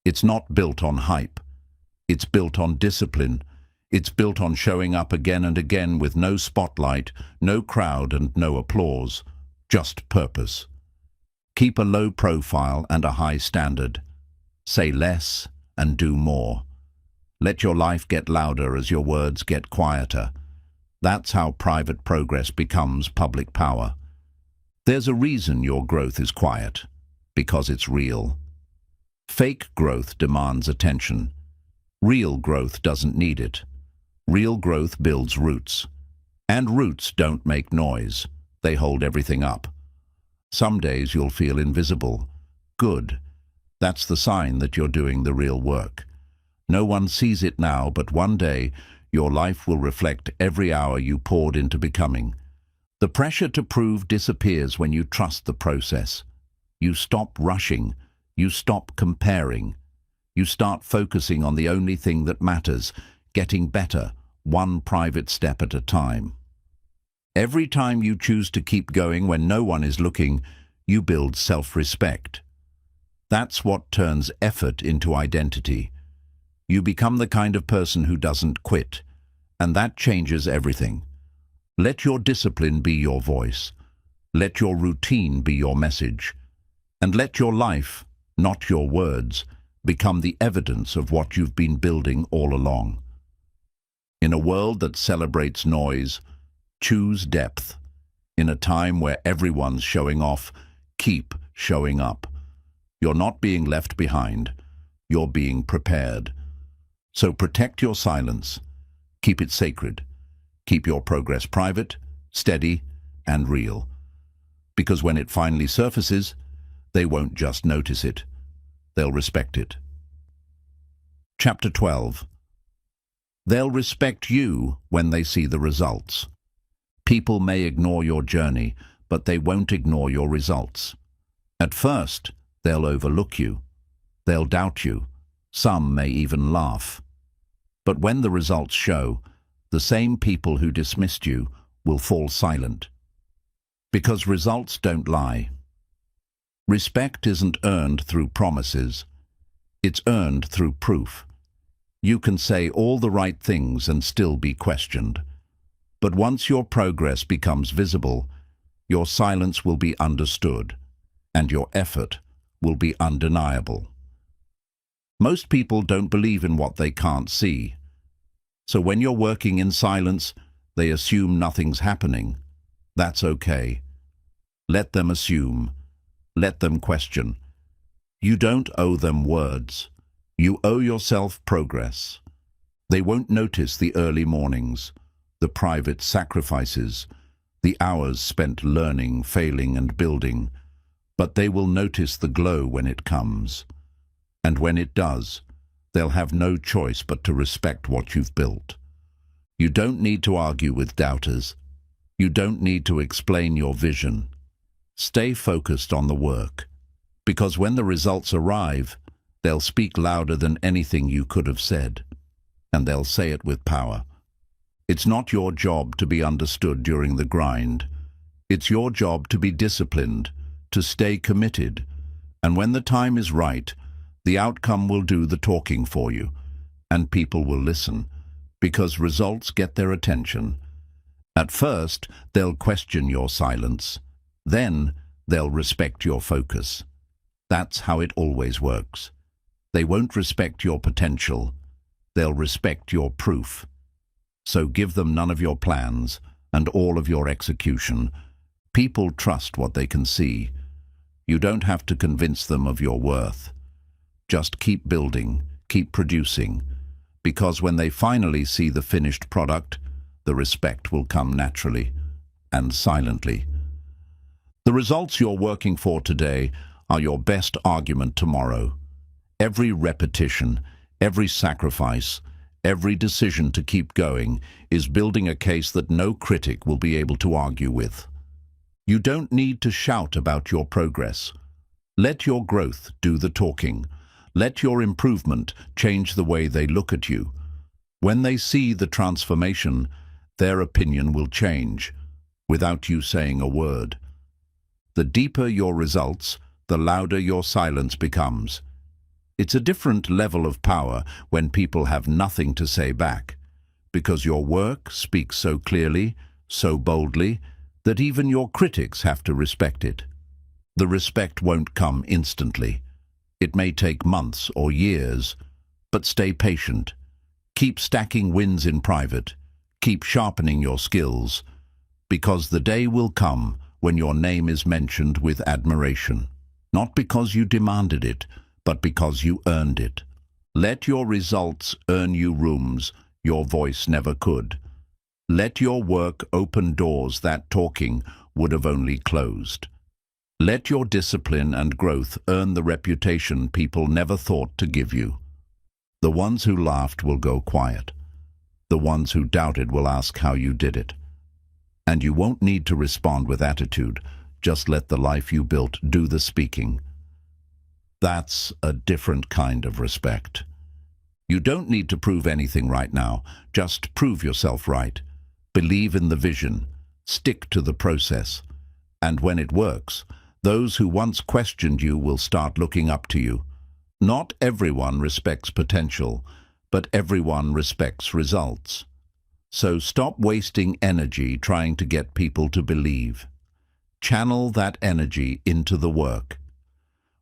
It's not built on hype. It's built on discipline. It's built on showing up again and again with no spotlight, no crowd and no applause, just purpose. Keep a low profile and a high standard. Say less and do more. Let your life get louder as your words get quieter. That's how private progress becomes public power. There's a reason your growth is quiet, because it's real. Fake growth demands attention. Real growth doesn't need it. Real growth builds roots. And roots don't make noise. They hold everything up. Some days you'll feel invisible. Good. That's the sign that you're doing the real work. No one sees it now, but one day your life will reflect every hour you poured into becoming. The pressure to prove disappears when you trust the process. You stop rushing. You stop comparing. You start focusing on the only thing that matters, getting better, one private step at a time. Every time you choose to keep going when no one is looking, you build self-respect. That's what turns effort into identity. You become the kind of person who doesn't quit, and that changes everything. Let your discipline be your voice. Let your routine be your message. And let your life, not your words, become the evidence of what you've been building all along. In a world that celebrates noise, choose depth. In a time where everyone's showing off, keep showing up. You're not being left behind. You're being prepared. So protect your silence. Keep it sacred. Keep your progress private, steady, and real. Because when it finally surfaces, they won't just notice it. They'll respect it. Chapter 12. They'll respect you when they see the results. People may ignore your journey, but they won't ignore your results. At first, they'll overlook you. They'll doubt you. Some may even laugh. But when the results show, the same people who dismissed you will fall silent. Because results don't lie. Respect isn't earned through promises. It's earned through proof. You can say all the right things and still be questioned. But once your progress becomes visible, your silence will be understood, and your effort will be undeniable. Most people don't believe in what they can't see. So when you're working in silence, they assume nothing's happening. That's okay. Let them assume. Let them question. You don't owe them words. You owe yourself progress. They won't notice the early mornings, the private sacrifices, the hours spent learning, failing, and building, but they will notice the glow when it comes. And when it does, they'll have no choice but to respect what you've built. You don't need to argue with doubters. You don't need to explain your vision. Stay focused on the work, because when the results arrive, they'll speak louder than anything you could have said, and they'll say it with power. It's not your job to be understood during the grind. It's your job to be disciplined, to stay committed, and when the time is right, the outcome will do the talking for you, and people will listen, because results get their attention. At first, they'll question your silence. Then, they'll respect your focus. That's how it always works. They won't respect your potential. They'll respect your proof. So give them none of your plans and all of your execution. People trust what they can see. You don't have to convince them of your worth. Just keep building, keep producing, because when they finally see the finished product, the respect will come naturally and silently. The results you're working for today are your best argument tomorrow. Every repetition, every sacrifice, every decision to keep going is building a case that no critic will be able to argue with. You don't need to shout about your progress. Let your growth do the talking. Let your improvement change the way they look at you. When they see the transformation, their opinion will change, without you saying a word. The deeper your results, the louder your silence becomes. It's a different level of power when people have nothing to say back, because your work speaks so clearly, so boldly, that even your critics have to respect it. The respect won't come instantly. It may take months or years, but stay patient. Keep stacking wins in private. Keep sharpening your skills, because the day will come when your name is mentioned with admiration, not because you demanded it, but because you earned it. Let your results earn you rooms your voice never could. Let your work open doors that talking would have only closed. Let your discipline and growth earn the reputation people never thought to give you. The ones who laughed will go quiet. The ones who doubted will ask how you did it. And you won't need to respond with attitude. Just let the life you built do the speaking. That's a different kind of respect. You don't need to prove anything right now. Just prove yourself right. Believe in the vision. Stick to the process. And when it works, those who once questioned you will start looking up to you. Not everyone respects potential, but everyone respects results. So stop wasting energy trying to get people to believe. Channel that energy into the work.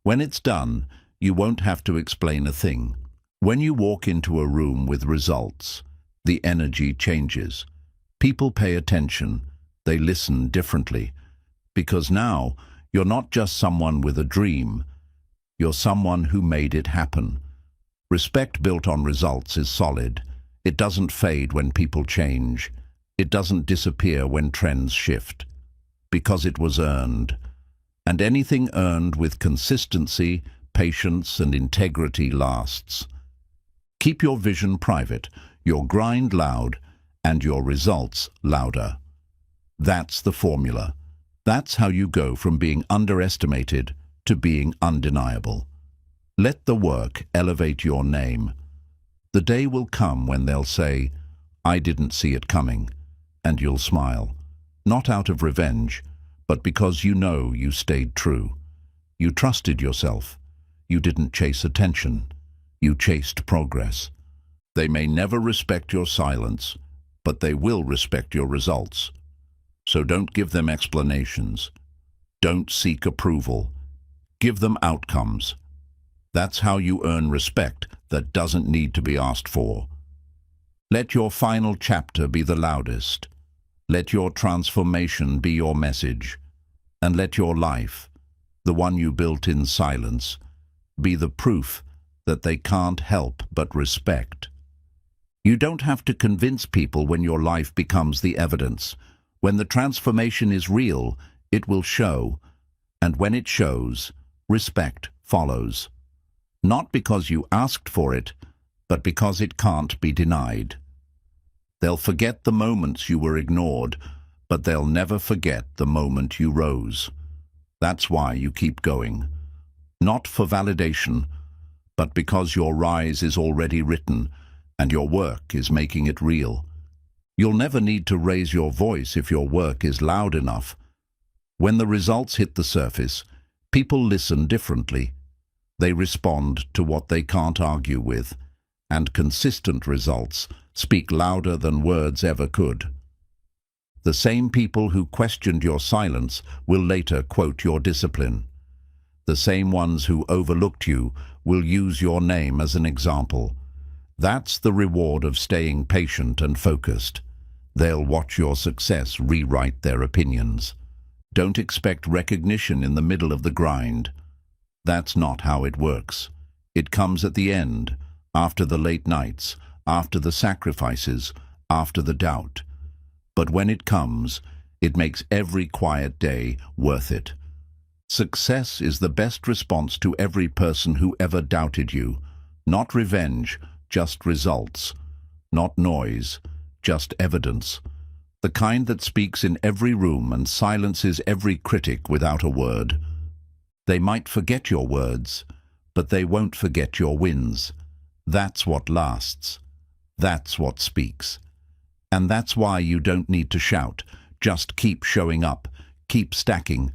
When it's done, you won't have to explain a thing. When you walk into a room with results, the energy changes. People pay attention. They listen differently. Because now, you're not just someone with a dream. You're someone who made it happen. Respect built on results is solid. It doesn't fade when people change. It doesn't disappear when trends shift. Because it was earned. And anything earned with consistency, patience, and integrity lasts. Keep your vision private, your grind loud, and your results louder. That's the formula. That's how you go from being underestimated to being undeniable. Let the work elevate your name. The day will come when they'll say, "I didn't see it coming," and you'll smile, not out of revenge, but because you know you stayed true. You trusted yourself. You didn't chase attention. You chased progress. They may never respect your silence, but they will respect your results. So don't give them explanations. Don't seek approval. Give them outcomes. That's how you earn respect that doesn't need to be asked for. Let your final chapter be the loudest. Let your transformation be your message. And let your life, the one you built in silence, be the proof that they can't help but respect. You don't have to convince people when your life becomes the evidence. When the transformation is real, it will show. And when it shows, respect follows. Not because you asked for it, but because it can't be denied. They'll forget the moments you were ignored, but they'll never forget the moment you rose. That's why you keep going. Not for validation, but because your rise is already written and your work is making it real. You'll never need to raise your voice if your work is loud enough. When the results hit the surface, people listen differently. They respond to what they can't argue with, and consistent results speak louder than words ever could. The same people who questioned your silence will later quote your discipline. The same ones who overlooked you will use your name as an example. That's the reward of staying patient and focused. They'll watch your success rewrite their opinions. Don't expect recognition in the middle of the grind. That's not how it works. It comes at the end, after the late nights, after the sacrifices, after the doubt. But when it comes, it makes every quiet day worth it. Success is the best response to every person who ever doubted you. Not revenge, just results. Not noise, just evidence. The kind that speaks in every room and silences every critic without a word. They might forget your words, but they won't forget your wins. That's what lasts. That's what speaks. And that's why you don't need to shout. Just keep showing up, keep stacking,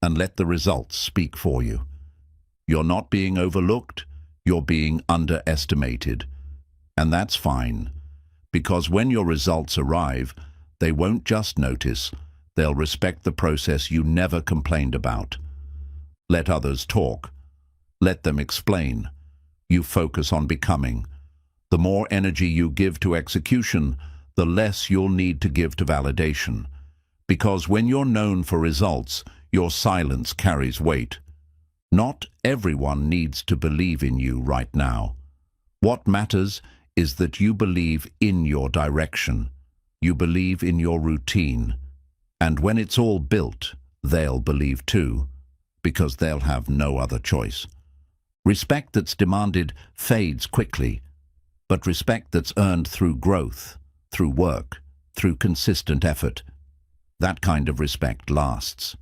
and let the results speak for you. You're not being overlooked, you're being underestimated. And that's fine, because when your results arrive, they won't just notice, they'll respect the process you never complained about. Let others talk. Let them explain. You focus on becoming. The more energy you give to execution, the less you'll need to give to validation. Because when you're known for results, your silence carries weight. Not everyone needs to believe in you right now. What matters is that you believe in your direction. You believe in your routine. And when it's all built, they'll believe too, because they'll have no other choice. Respect that's demanded fades quickly, but respect that's earned through growth, through work, through consistent effort, that kind of respect lasts.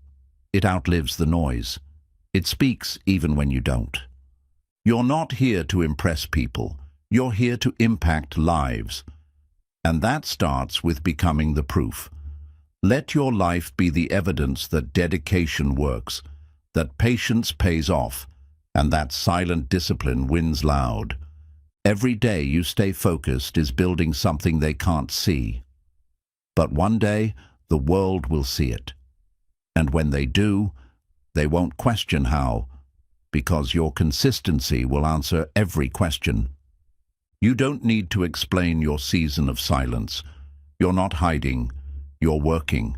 It outlives the noise. It speaks even when you don't. You're not here to impress people. You're here to impact lives. And that starts with becoming the proof. Let your life be the evidence that dedication works, that patience pays off, and that silent discipline wins loud. Every day you stay focused is building something they can't see. But one day, the world will see it. And when they do, they won't question how, because your consistency will answer every question. You don't need to explain your season of silence. You're not hiding. You're working.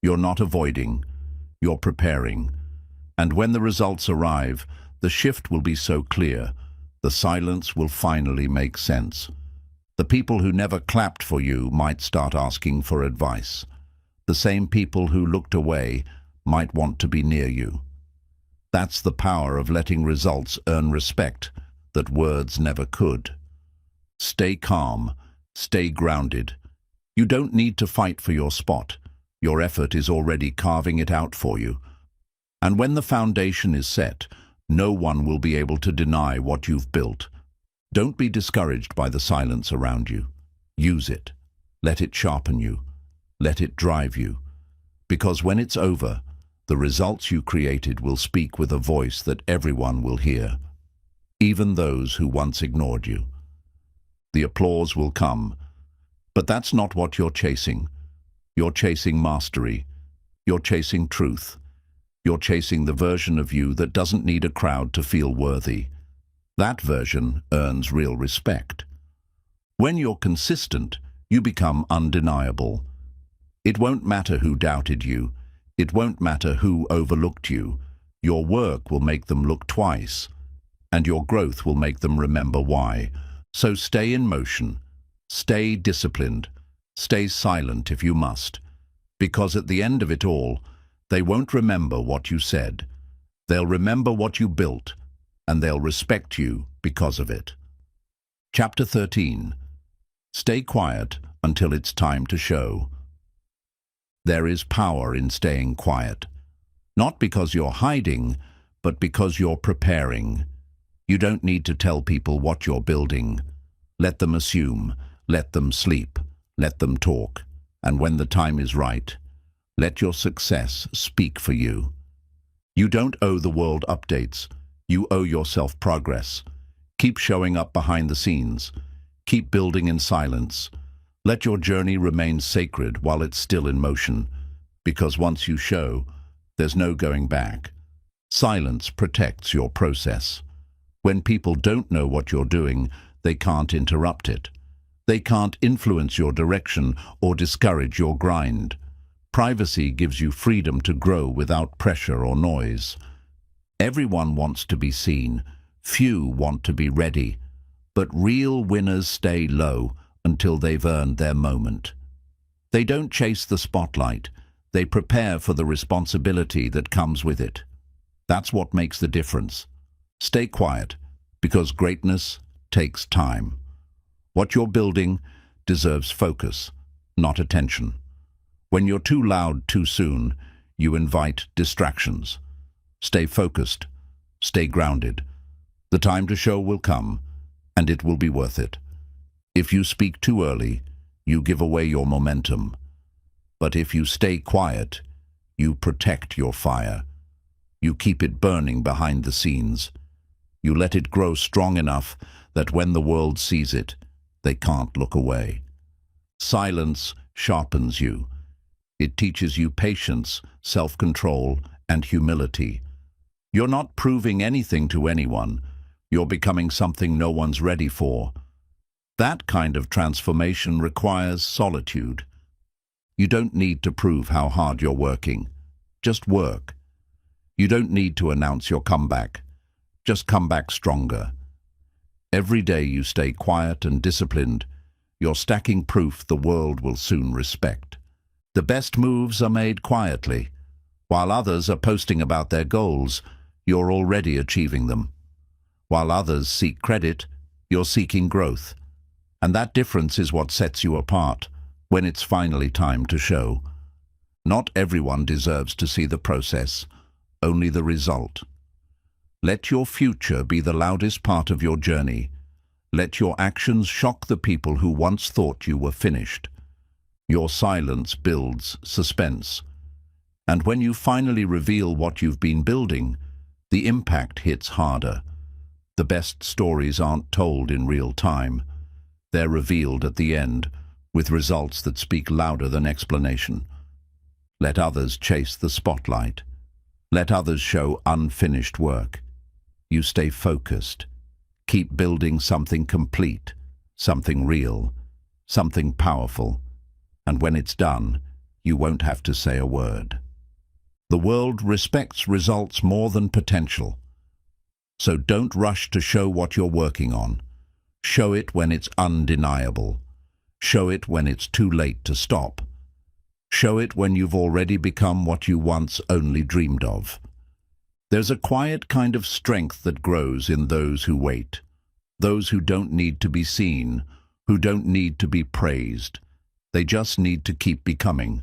You're not avoiding. You're preparing. And when the results arrive, the shift will be so clear. The silence will finally make sense. The people who never clapped for you might start asking for advice. The same people who looked away might want to be near you. That's the power of letting results earn respect that words never could. Stay calm, stay grounded. You don't need to fight for your spot. Your effort is already carving it out for you. And when the foundation is set, no one will be able to deny what you've built. Don't be discouraged by the silence around you. Use it. Let it sharpen you. Let it drive you. Because when it's over, the results you created will speak with a voice that everyone will hear, even those who once ignored you. The applause will come, but that's not what you're chasing. You're chasing mastery. You're chasing truth. You're chasing the version of you that doesn't need a crowd to feel worthy. That version earns real respect. When you're consistent, you become undeniable. It won't matter who doubted you. It won't matter who overlooked you. Your work will make them look twice, and your growth will make them remember why. So stay in motion. Stay disciplined. Stay silent if you must. Because at the end of it all, they won't remember what you said. They'll remember what you built, and they'll respect you because of it. Chapter 13. Stay quiet until it's time to show. There is power in staying quiet. Not because you're hiding, but because you're preparing. You don't need to tell people what you're building. Let them assume. Let them sleep. Let them talk, and when the time is right, let your success speak for you. You don't owe the world updates. You owe yourself progress. Keep showing up behind the scenes. Keep building in silence. Let your journey remain sacred while it's still in motion, because once you show, there's no going back. Silence protects your process. When people don't know what you're doing, they can't interrupt it. They can't influence your direction or discourage your grind. Privacy gives you freedom to grow without pressure or noise. Everyone wants to be seen. Few want to be ready. But real winners stay low until they've earned their moment. They don't chase the spotlight. They prepare for the responsibility that comes with it. That's what makes the difference. Stay quiet, because greatness takes time. What you're building deserves focus, not attention. When you're too loud too soon, you invite distractions. Stay focused. Stay grounded. The time to show will come, and it will be worth it. If you speak too early, you give away your momentum. But if you stay quiet, you protect your fire. You keep it burning behind the scenes. You let it grow strong enough that when the world sees it, they can't look away. Silence sharpens you. It teaches you patience, self-control, and humility. You're not proving anything to anyone. You're becoming something no one's ready for. That kind of transformation requires solitude. You don't need to prove how hard you're working. Just work. You don't need to announce your comeback. Just come back stronger. Every day you stay quiet and disciplined, you're stacking proof the world will soon respect. The best moves are made quietly. While others are posting about their goals, you're already achieving them. While others seek credit, you're seeking growth. And that difference is what sets you apart when it's finally time to show. Not everyone deserves to see the process, only the result. Let your future be the loudest part of your journey. Let your actions shock the people who once thought you were finished. Your silence builds suspense. And when you finally reveal what you've been building, the impact hits harder. The best stories aren't told in real time. They're revealed at the end, with results that speak louder than explanation. Let others chase the spotlight. Let others show unfinished work. You stay focused. Keep building something complete, something real, something powerful. And when it's done, you won't have to say a word. The world respects results more than potential. So don't rush to show what you're working on. Show it when it's undeniable. Show it when it's too late to stop. Show it when you've already become what you once only dreamed of. There's a quiet kind of strength that grows in those who wait. Those who don't need to be seen, who don't need to be praised. They just need to keep becoming,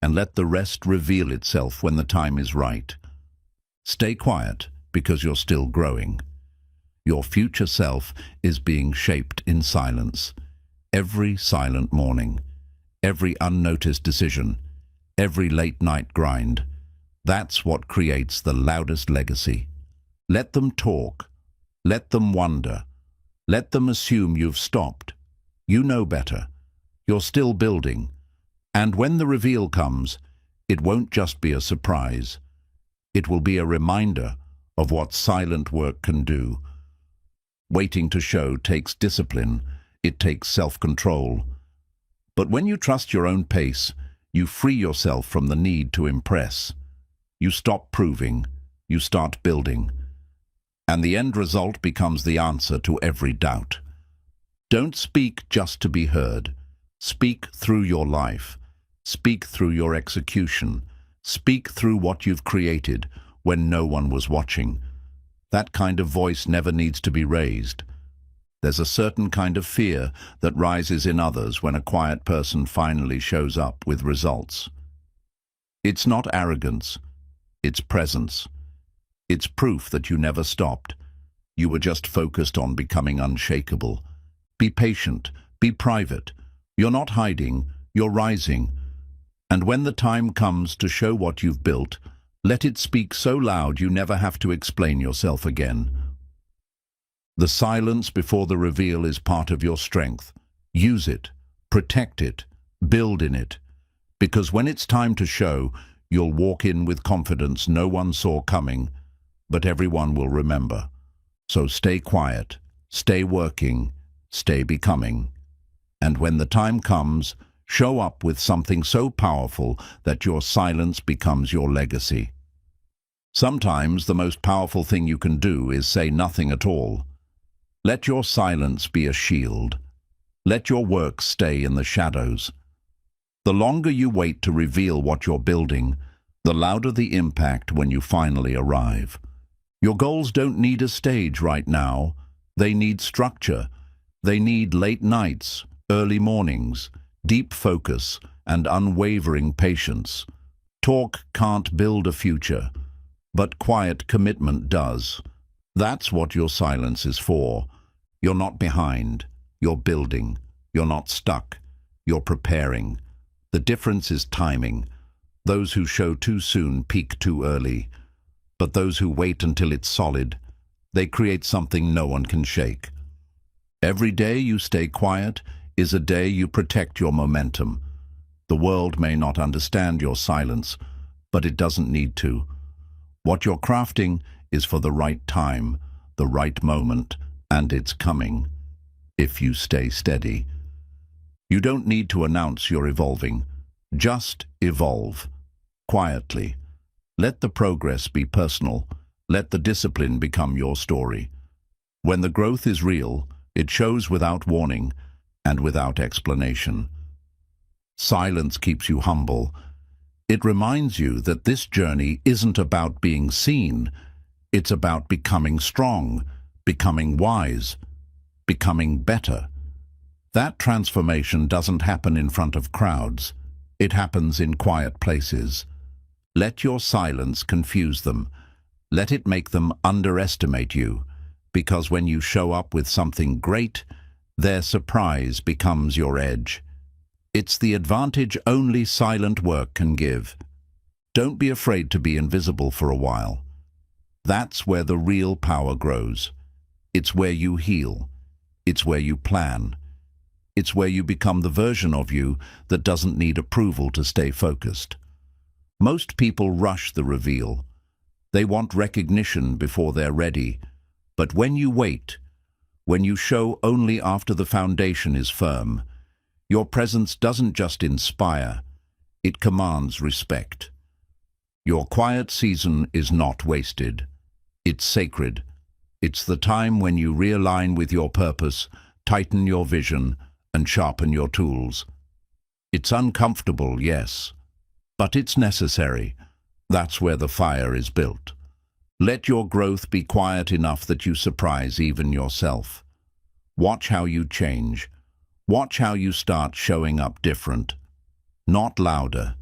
and let the rest reveal itself when the time is right. Stay quiet, because you're still growing. Your future self is being shaped in silence. Every silent morning, every unnoticed decision, every late-night grind. That's what creates the loudest legacy. Let them talk. Let them wonder. Let them assume you've stopped. You know better. You're still building. And when the reveal comes, it won't just be a surprise. It will be a reminder of what silent work can do. Waiting to show takes discipline. It takes self-control. But when you trust your own pace, you free yourself from the need to impress. You stop proving. You start building. And the end result becomes the answer to every doubt. Don't speak just to be heard. Speak through your life. Speak through your execution. Speak through what you've created when no one was watching. That kind of voice never needs to be raised. There's a certain kind of fear that rises in others when a quiet person finally shows up with results. It's not arrogance. It's presence. It's proof that you never stopped. You were just focused on becoming unshakable. Be patient. Be private. You're not hiding, you're rising. And when the time comes to show what you've built, let it speak so loud you never have to explain yourself again. The silence before the reveal is part of your strength. Use it, protect it, build in it. Because when it's time to show, you'll walk in with confidence no one saw coming, but everyone will remember. So stay quiet, stay working, stay becoming. And when the time comes, show up with something so powerful that your silence becomes your legacy. Sometimes the most powerful thing you can do is say nothing at all. Let your silence be a shield. Let your work stay in the shadows. The longer you wait to reveal what you're building, the louder the impact when you finally arrive. Your goals don't need a stage right now. They need structure. They need late nights, early mornings, deep focus, and unwavering patience. Talk can't build a future, but quiet commitment does. That's what your silence is for. You're not behind. You're building. You're not stuck. You're preparing. The difference is timing. Those who show too soon peak too early. But those who wait until it's solid, they create something no one can shake. Every day you stay quiet is a day you protect your momentum. The world may not understand your silence, but it doesn't need to. What you're crafting is for the right time, the right moment, and it's coming, if you stay steady. You don't need to announce you're evolving. Just evolve. Quietly. Let the progress be personal. Let the discipline become your story. When the growth is real, it shows without warning and without explanation. Silence keeps you humble. It reminds you that this journey isn't about being seen. It's about becoming strong, becoming wise, becoming better. That transformation doesn't happen in front of crowds. It happens in quiet places. Let your silence confuse them. Let it make them underestimate you, because when you show up with something great, their surprise becomes your edge. It's the advantage only silent work can give. Don't be afraid to be invisible for a while. That's where the real power grows. It's where you heal. It's where you plan. It's where you become the version of you that doesn't need approval to stay focused. Most people rush the reveal. They want recognition before they're ready. But when you wait, when you show only after the foundation is firm, your presence doesn't just inspire, it commands respect. Your quiet season is not wasted. It's sacred. It's the time when you realign with your purpose, tighten your vision, and sharpen your tools. It's uncomfortable, yes, but it's necessary. That's where the fire is built. Let your growth be quiet enough that you surprise even yourself. Watch how you change. Watch how you start showing up different. Not louder,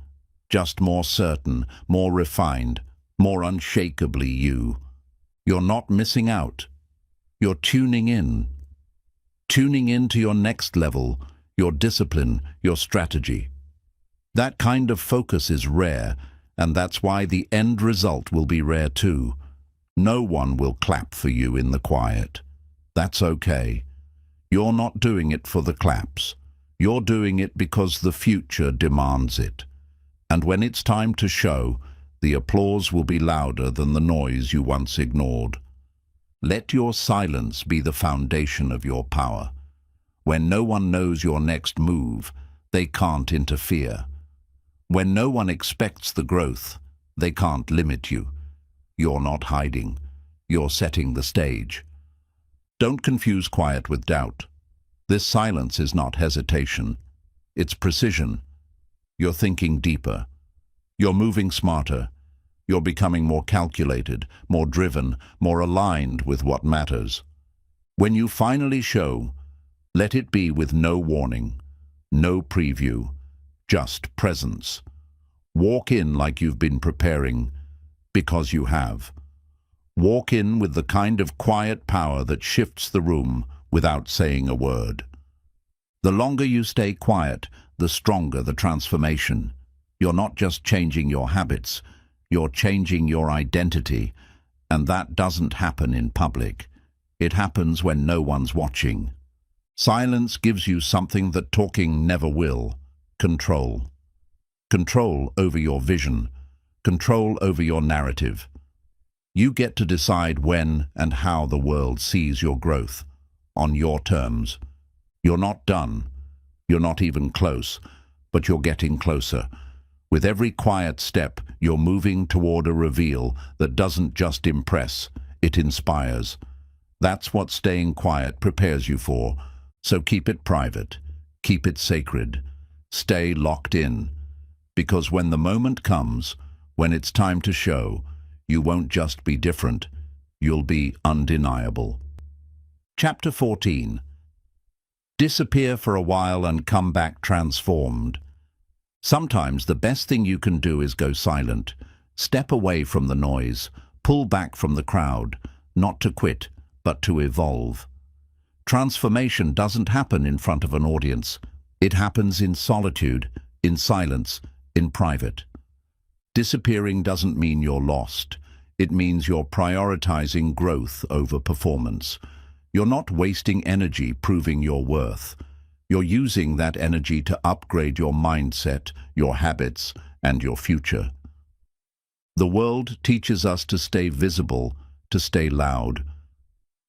just more certain, more refined, more unshakably you. You're not missing out. You're tuning in. Tuning into your next level, your discipline, your strategy. That kind of focus is rare, and that's why the end result will be rare too. No one will clap for you in the quiet. That's okay. You're not doing it for the claps. You're doing it because the future demands it. And when it's time to show, the applause will be louder than the noise you once ignored. Let your silence be the foundation of your power. When no one knows your next move, they can't interfere. When no one expects the growth, they can't limit you. You're not hiding. You're setting the stage. Don't confuse quiet with doubt. This silence is not hesitation. It's precision. You're thinking deeper. You're moving smarter. You're becoming more calculated, more driven, more aligned with what matters. When you finally show, let it be with no warning, no preview, just presence. Walk in like you've been preparing, because you have. Walk in with the kind of quiet power that shifts the room without saying a word. The longer you stay quiet, the stronger the transformation. You're not just changing your habits, you're changing your identity, and that doesn't happen in public. It happens when no one's watching. Silence gives you something that talking never will: control. Control over your vision, control over your narrative. You get to decide when and how the world sees your growth, on your terms. You're not done. You're not even close, but you're getting closer. With every quiet step, you're moving toward a reveal that doesn't just impress, it inspires. That's what staying quiet prepares you for. So keep it private, keep it sacred, stay locked in. Because when the moment comes, when it's time to show, you won't just be different, you'll be undeniable. Chapter 14. Disappear for a while and come back transformed. Sometimes the best thing you can do is go silent. Step away from the noise, pull back from the crowd, not to quit, but to evolve. Transformation doesn't happen in front of an audience. It happens in solitude, in silence, in private. Disappearing doesn't mean you're lost. It means you're prioritizing growth over performance. You're not wasting energy proving your worth. You're using that energy to upgrade your mindset, your habits, and your future. The world teaches us to stay visible, to stay loud.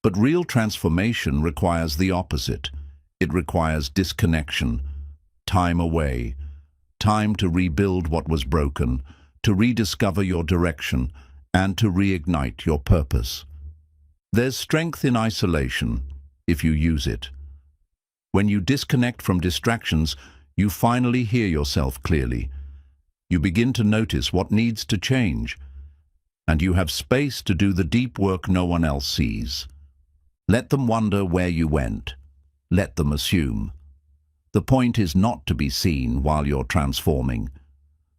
But real transformation requires the opposite. It requires disconnection, time away, time to rebuild what was broken, to rediscover your direction, and to reignite your purpose. There's strength in isolation, if you use it. When you disconnect from distractions, you finally hear yourself clearly. You begin to notice what needs to change, and you have space to do the deep work no one else sees. Let them wonder where you went. Let them assume. The point is not to be seen while you're transforming.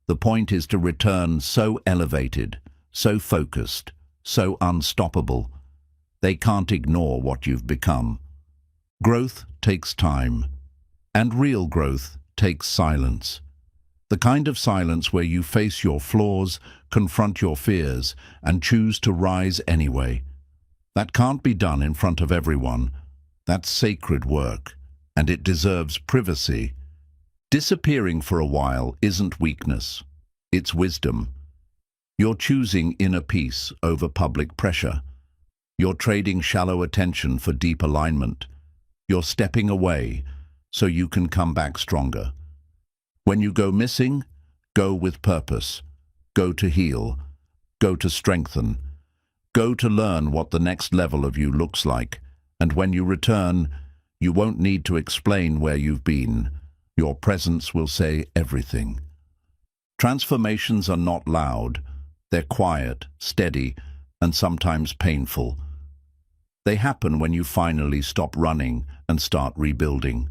The point is to return so elevated, so focused, so unstoppable. They can't ignore what you've become. Growth takes time, and real growth takes silence. The kind of silence where you face your flaws, confront your fears, and choose to rise anyway. That can't be done in front of everyone. That's sacred work, and it deserves privacy. Disappearing for a while isn't weakness. It's wisdom. You're choosing inner peace over public pressure. You're trading shallow attention for deep alignment. You're stepping away so you can come back stronger. When you go missing, go with purpose. Go to heal. Go to strengthen. Go to learn what the next level of you looks like. And when you return, you won't need to explain where you've been. Your presence will say everything. Transformations are not loud. They're quiet, steady, and sometimes painful. They happen when you finally stop running and start rebuilding.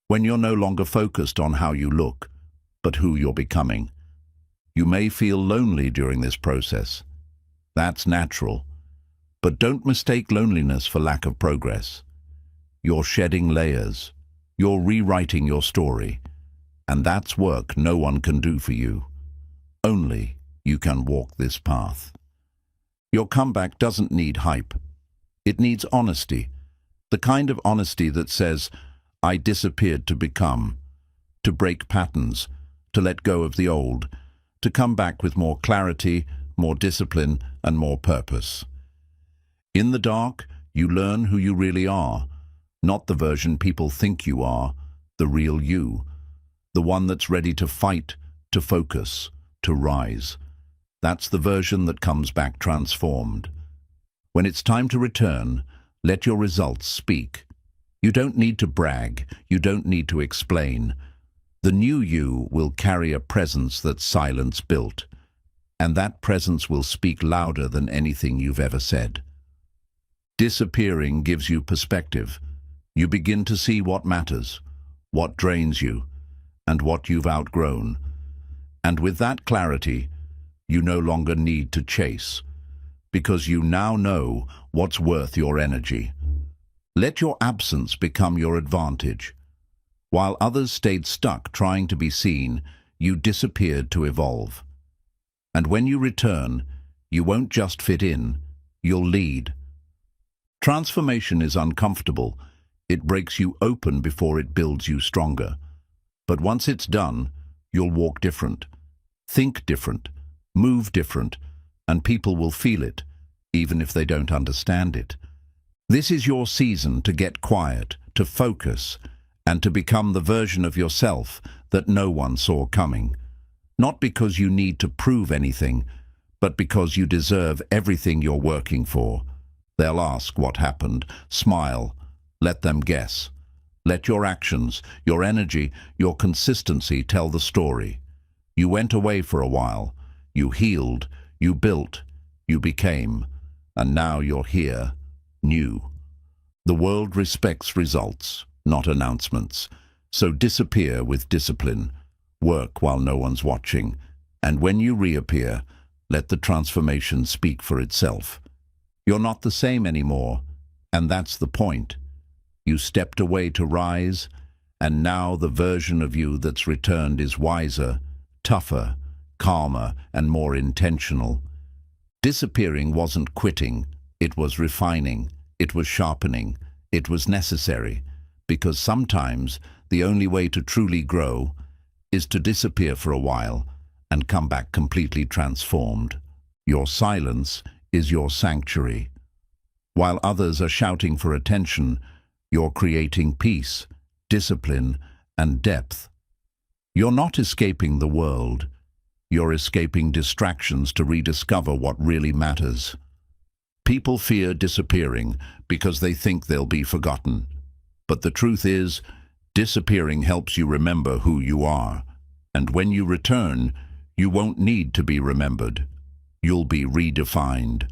When you're no longer focused on how you look, but who you're becoming. You may feel lonely during this process. That's natural. But don't mistake loneliness for lack of progress. You're shedding layers. You're rewriting your story. And that's work no one can do for you. Only you can walk this path. Your comeback doesn't need hype. It needs honesty. The kind of honesty that says, I disappeared to become, to break patterns, to let go of the old, to come back with more clarity, more discipline, and more purpose. In the dark, you learn who you really are, not the version people think you are, the real you, the one that's ready to fight, to focus, to rise. That's the version that comes back transformed. When it's time to return, let your results speak. You don't need to brag, you don't need to explain. The new you will carry a presence that silence built, and that presence will speak louder than anything you've ever said. Disappearing gives you perspective. You begin to see what matters, what drains you, and what you've outgrown. And with that clarity, you no longer need to chase, because you now know what's worth your energy. Let your absence become your advantage. While others stayed stuck trying to be seen, you disappeared to evolve. And when you return, you won't just fit in, you'll lead. Transformation is uncomfortable. It breaks you open before it builds you stronger. But once it's done, you'll walk different, think different, move different, and people will feel it, even if they don't understand it. This is your season to get quiet, to focus, and to become the version of yourself that no one saw coming. Not because you need to prove anything, but because you deserve everything you're working for. They'll ask what happened. Smile. Let them guess. Let your actions, your energy, your consistency tell the story. You went away for a while. You healed. You built. You became. And now you're here, new. The world respects results, not announcements. So disappear with discipline. Work while no one's watching. And when you reappear, let the transformation speak for itself. You're not the same anymore, and that's the point. You stepped away to rise, and now the version of you that's returned is wiser, tougher, calmer, and more intentional. Disappearing wasn't quitting, it was refining, it was sharpening, it was necessary, because sometimes the only way to truly grow is to disappear for a while and come back completely transformed. Your silence is your sanctuary. While others are shouting for attention, you're creating peace, discipline, and depth. You're not escaping the world. You're escaping distractions to rediscover what really matters. People fear disappearing because they think they'll be forgotten. But the truth is, disappearing helps you remember who you are. And when you return, you won't need to be remembered. You'll be redefined.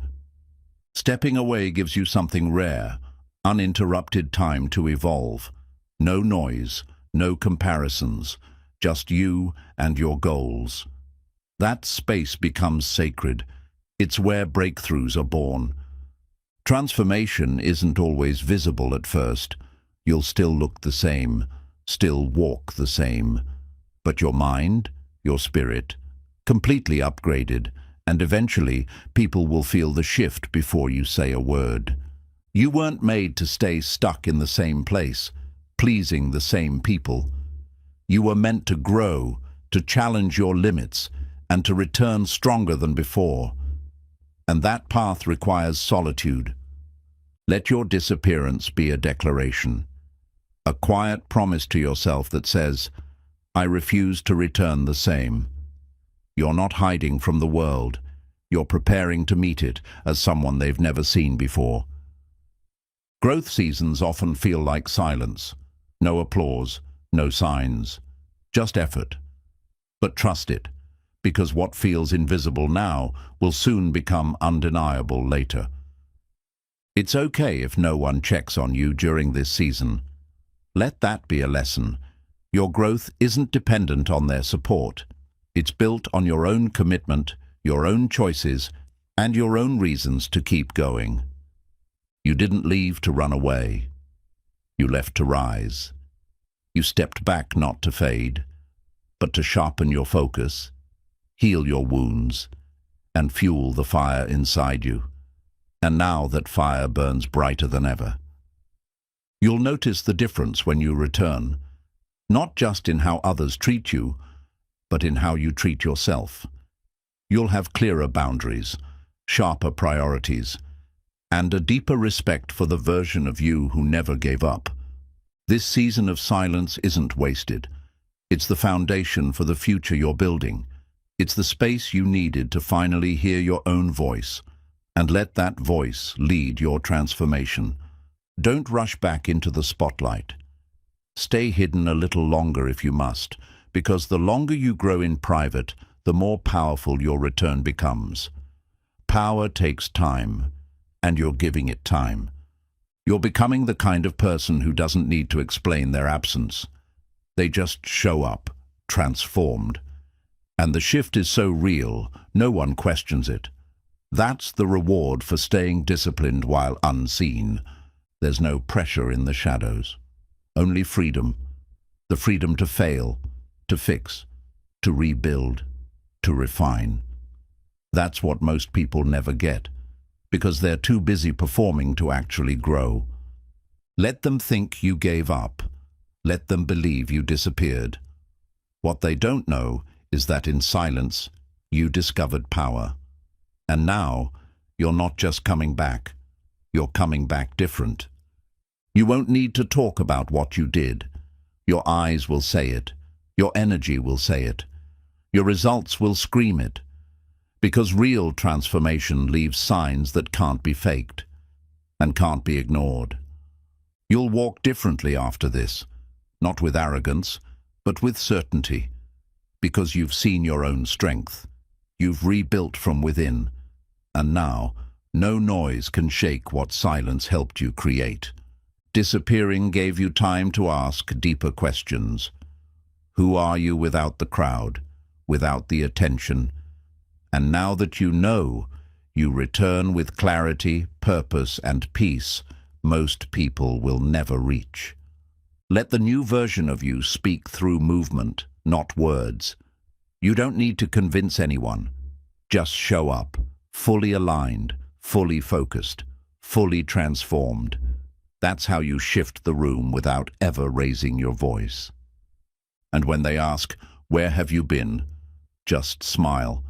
Stepping away gives you something rare, uninterrupted time to evolve. No noise, no comparisons, just you and your goals. That space becomes sacred. It's where breakthroughs are born. Transformation isn't always visible at first. You'll still look the same, still walk the same. But your mind, your spirit, completely upgraded, and eventually people will feel the shift before you say a word. You weren't made to stay stuck in the same place, pleasing the same people. You were meant to grow, to challenge your limits, and to return stronger than before. And that path requires solitude. Let your disappearance be a declaration, a quiet promise to yourself that says, I refuse to return the same. You're not hiding from the world. You're preparing to meet it as someone they've never seen before. Growth seasons often feel like silence. No applause, no signs, just effort. But trust it, because what feels invisible now will soon become undeniable later. It's okay if no one checks on you during this season. Let that be a lesson. Your growth isn't dependent on their support. It's built on your own commitment, your own choices, and your own reasons to keep going. You didn't leave to run away. You left to rise. You stepped back not to fade, but to sharpen your focus, heal your wounds, and fuel the fire inside you. And now that fire burns brighter than ever. You'll notice the difference when you return, not just in how others treat you, but in how you treat yourself. You'll have clearer boundaries, sharper priorities, and a deeper respect for the version of you who never gave up. This season of silence isn't wasted. It's the foundation for the future you're building. It's the space you needed to finally hear your own voice, and let that voice lead your transformation. Don't rush back into the spotlight. Stay hidden a little longer if you must, because the longer you grow in private, the more powerful your return becomes. Power takes time, and you're giving it time. You're becoming the kind of person who doesn't need to explain their absence. They just show up, transformed. And the shift is so real, no one questions it. That's the reward for staying disciplined while unseen. There's no pressure in the shadows, only freedom. the freedom to fail, to fix, to rebuild, to refine. That's what most people never get, because they're too busy performing to actually grow. Let them think you gave up. Let them believe you disappeared. What they don't know is that in silence, you discovered power. And now, you're not just coming back. You're coming back different. You won't need to talk about what you did. Your eyes will say it. Your energy will say it. Your results will scream it. Because real transformation leaves signs that can't be faked and can't be ignored. You'll walk differently after this, not with arrogance, but with certainty, because you've seen your own strength. You've rebuilt from within, and now no noise can shake what silence helped you create. Disappearing gave you time to ask deeper questions. Who are you without the crowd, without the attention? And now that you know, you return with clarity, purpose, and peace most people will never reach. Let the new version of you speak through movement, not words. You don't need to convince anyone. Just show up, fully aligned, fully focused, fully transformed. That's how you shift the room without ever raising your voice. And when they ask, "Where have you been?" just smile.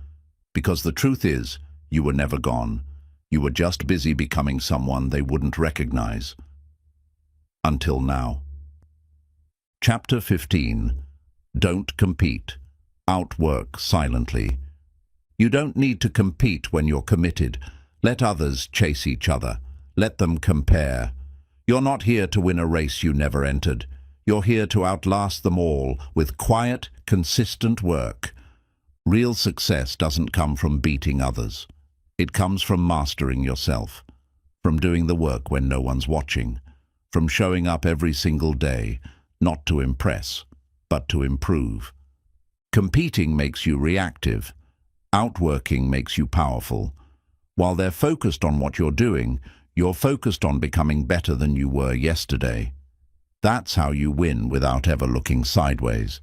Because the truth is, you were never gone. You were just busy becoming someone they wouldn't recognize. Until now. Chapter 15. Don't compete. Outwork silently. You don't need to compete when you're committed. Let others chase each other. Let them compare. You're not here to win a race you never entered. You're here to outlast them all with quiet, consistent work. Real success doesn't come from beating others. It comes from mastering yourself, from doing the work when no one's watching, from showing up every single day, not to impress, but to improve. Competing makes you reactive. Outworking makes you powerful. While they're focused on what you're doing, you're focused on becoming better than you were yesterday. That's how you win without ever looking sideways.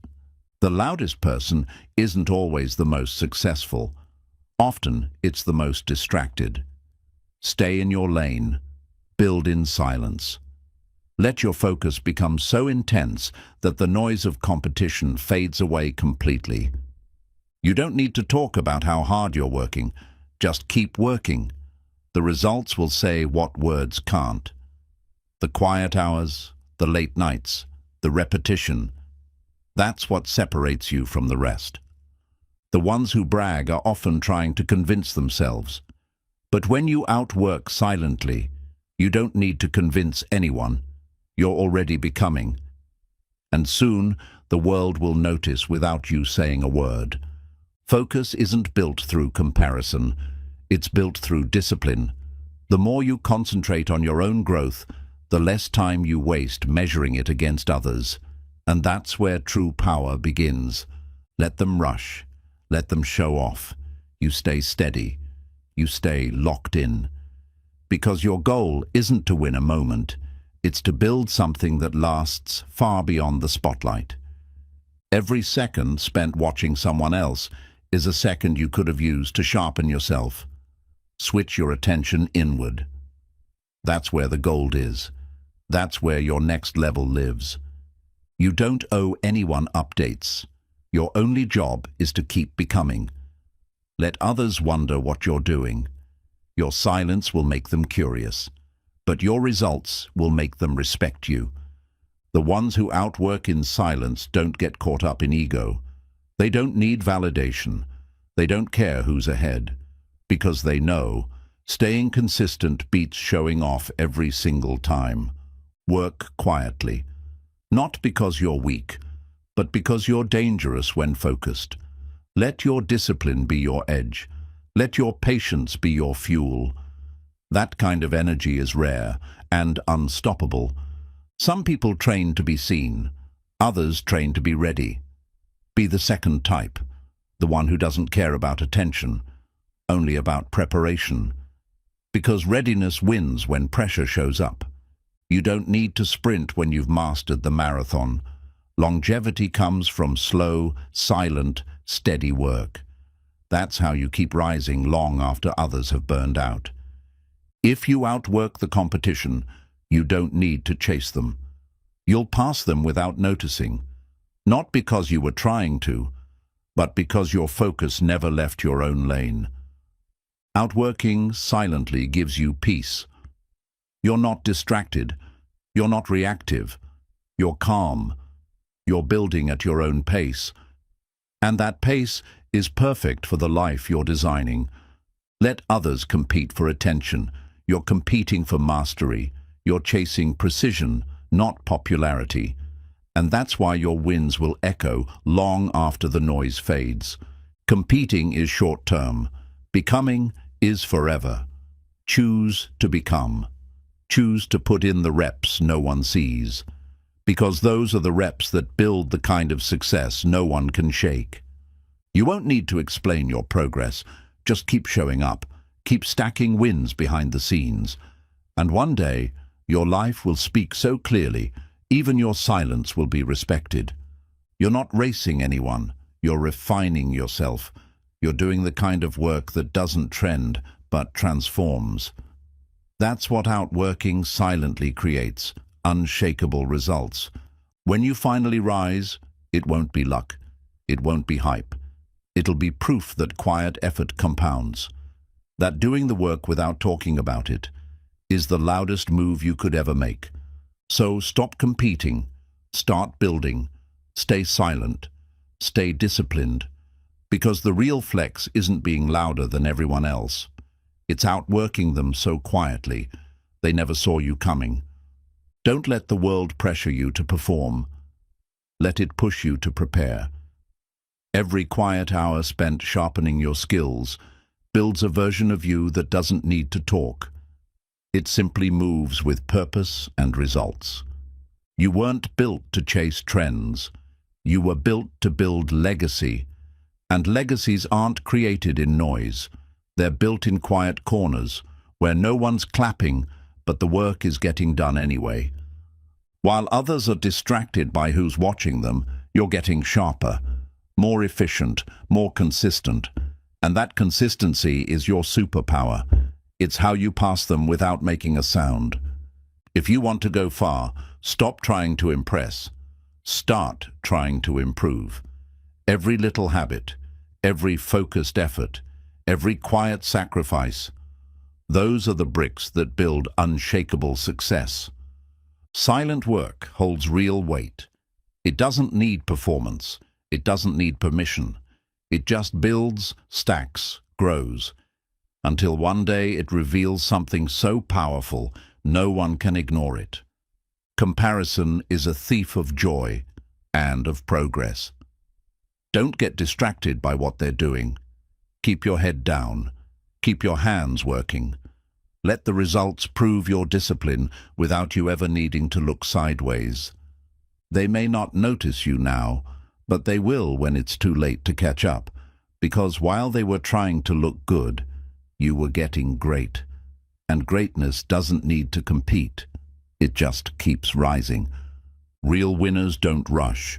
The loudest person isn't always the most successful. Often, it's the most distracted. Stay in your lane. Build in silence. Let your focus become so intense that the noise of competition fades away completely. You don't need to talk about how hard you're working. Just keep working. The results will say what words can't. The quiet hours, the late nights, the repetition. That's what separates you from the rest. The ones who brag are often trying to convince themselves. But when you outwork silently, you don't need to convince anyone. You're already becoming. And soon, the world will notice without you saying a word. Focus isn't built through comparison. It's built through discipline. The more you concentrate on your own growth, the less time you waste measuring it against others. And that's where true power begins. Let them rush. Let them show off. You stay steady. You stay locked in. Because your goal isn't to win a moment. It's to build something that lasts far beyond the spotlight. Every second spent watching someone else is a second you could have used to sharpen yourself. Switch your attention inward. That's where the gold is. That's where your next level lives. You don't owe anyone updates. Your only job is to keep becoming. Let others wonder what you're doing. Your silence will make them curious, but your results will make them respect you. The ones who outwork in silence don't get caught up in ego. They don't need validation. They don't care who's ahead, because they know staying consistent beats showing off every single time. Work quietly, not because you're weak, but because you're dangerous when focused. Let your discipline be your edge. Let your patience be your fuel. That kind of energy is rare and unstoppable. Some people train to be seen. Others train to be ready. Be the second type, the one who doesn't care about attention, only about preparation. Because readiness wins when pressure shows up. You don't need to sprint when you've mastered the marathon. Longevity comes from slow, silent, steady work. That's how you keep rising long after others have burned out. If you outwork the competition, you don't need to chase them. You'll pass them without noticing, not because you were trying to, but because your focus never left your own lane. Outworking silently gives you peace. You're not distracted. You're not reactive. You're calm. You're building at your own pace. And that pace is perfect for the life you're designing. Let others compete for attention. You're competing for mastery. You're chasing precision, not popularity. And that's why your wins will echo long after the noise fades. Competing is short-term. Becoming is forever. Choose to become. Choose to put in the reps no one sees. Because those are the reps that build the kind of success no one can shake. You won't need to explain your progress. Just keep showing up. Keep stacking wins behind the scenes. And one day, your life will speak so clearly, even your silence will be respected. You're not racing anyone. You're refining yourself. You're doing the kind of work that doesn't trend, but transforms. That's what outworking silently creates, unshakable results. When you finally rise, it won't be luck. It won't be hype. It'll be proof that quiet effort compounds. That doing the work without talking about it is the loudest move you could ever make. So stop competing, start building, stay silent, stay disciplined, because the real flex isn't being louder than everyone else. It's outworking them so quietly, they never saw you coming. Don't let the world pressure you to perform. Let it push you to prepare. Every quiet hour spent sharpening your skills builds a version of you that doesn't need to talk. It simply moves with purpose and results. You weren't built to chase trends. You were built to build legacy. And legacies aren't created in noise. They're built in quiet corners, where no one's clapping, but the work is getting done anyway. While others are distracted by who's watching them, you're getting sharper, more efficient, more consistent. And that consistency is your superpower. It's how you pass them without making a sound. If you want to go far, stop trying to impress. Start trying to improve. Every little habit, every focused effort, every quiet sacrifice, those are the bricks that build unshakable success. Silent work holds real weight. It doesn't need performance. It doesn't need permission. It just builds, stacks, grows, until one day it reveals something so powerful no one can ignore it. Comparison is a thief of joy and of progress. Don't get distracted by what they're doing. Keep your head down. Keep your hands working. Let the results prove your discipline without you ever needing to look sideways. They may not notice you now, but they will when it's too late to catch up, because while they were trying to look good, you were getting great. And greatness doesn't need to compete. It just keeps rising. Real winners don't rush.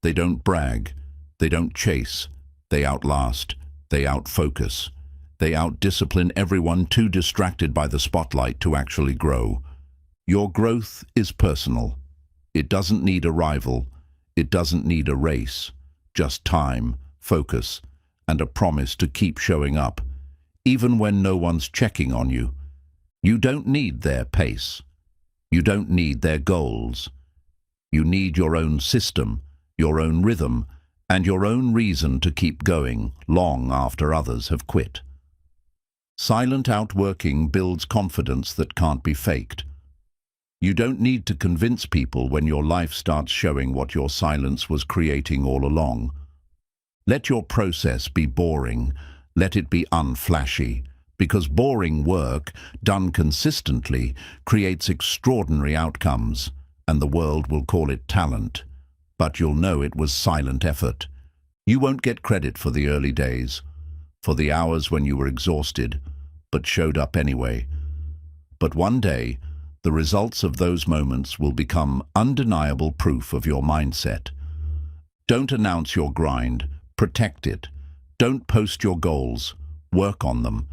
They don't brag. They don't chase. They outlast. They outfocus. They outdiscipline everyone too distracted by the spotlight to actually grow. Your growth is personal. It doesn't need a rival. It doesn't need a race. Just time, focus, and a promise to keep showing up, even when no one's checking on you. You don't need their pace. You don't need their goals. You need your own system, your own rhythm, and your own reason to keep going long after others have quit. Silent outworking builds confidence that can't be faked. You don't need to convince people when your life starts showing what your silence was creating all along. Let your process be boring. Let it be unflashy, because boring work, done consistently, creates extraordinary outcomes, and the world will call it talent. But you'll know it was silent effort. You won't get credit for the early days, for the hours when you were exhausted, but showed up anyway. But one day, the results of those moments will become undeniable proof of your mindset, Don't announce your grind. Protect it. Don't post your goals. Work on them.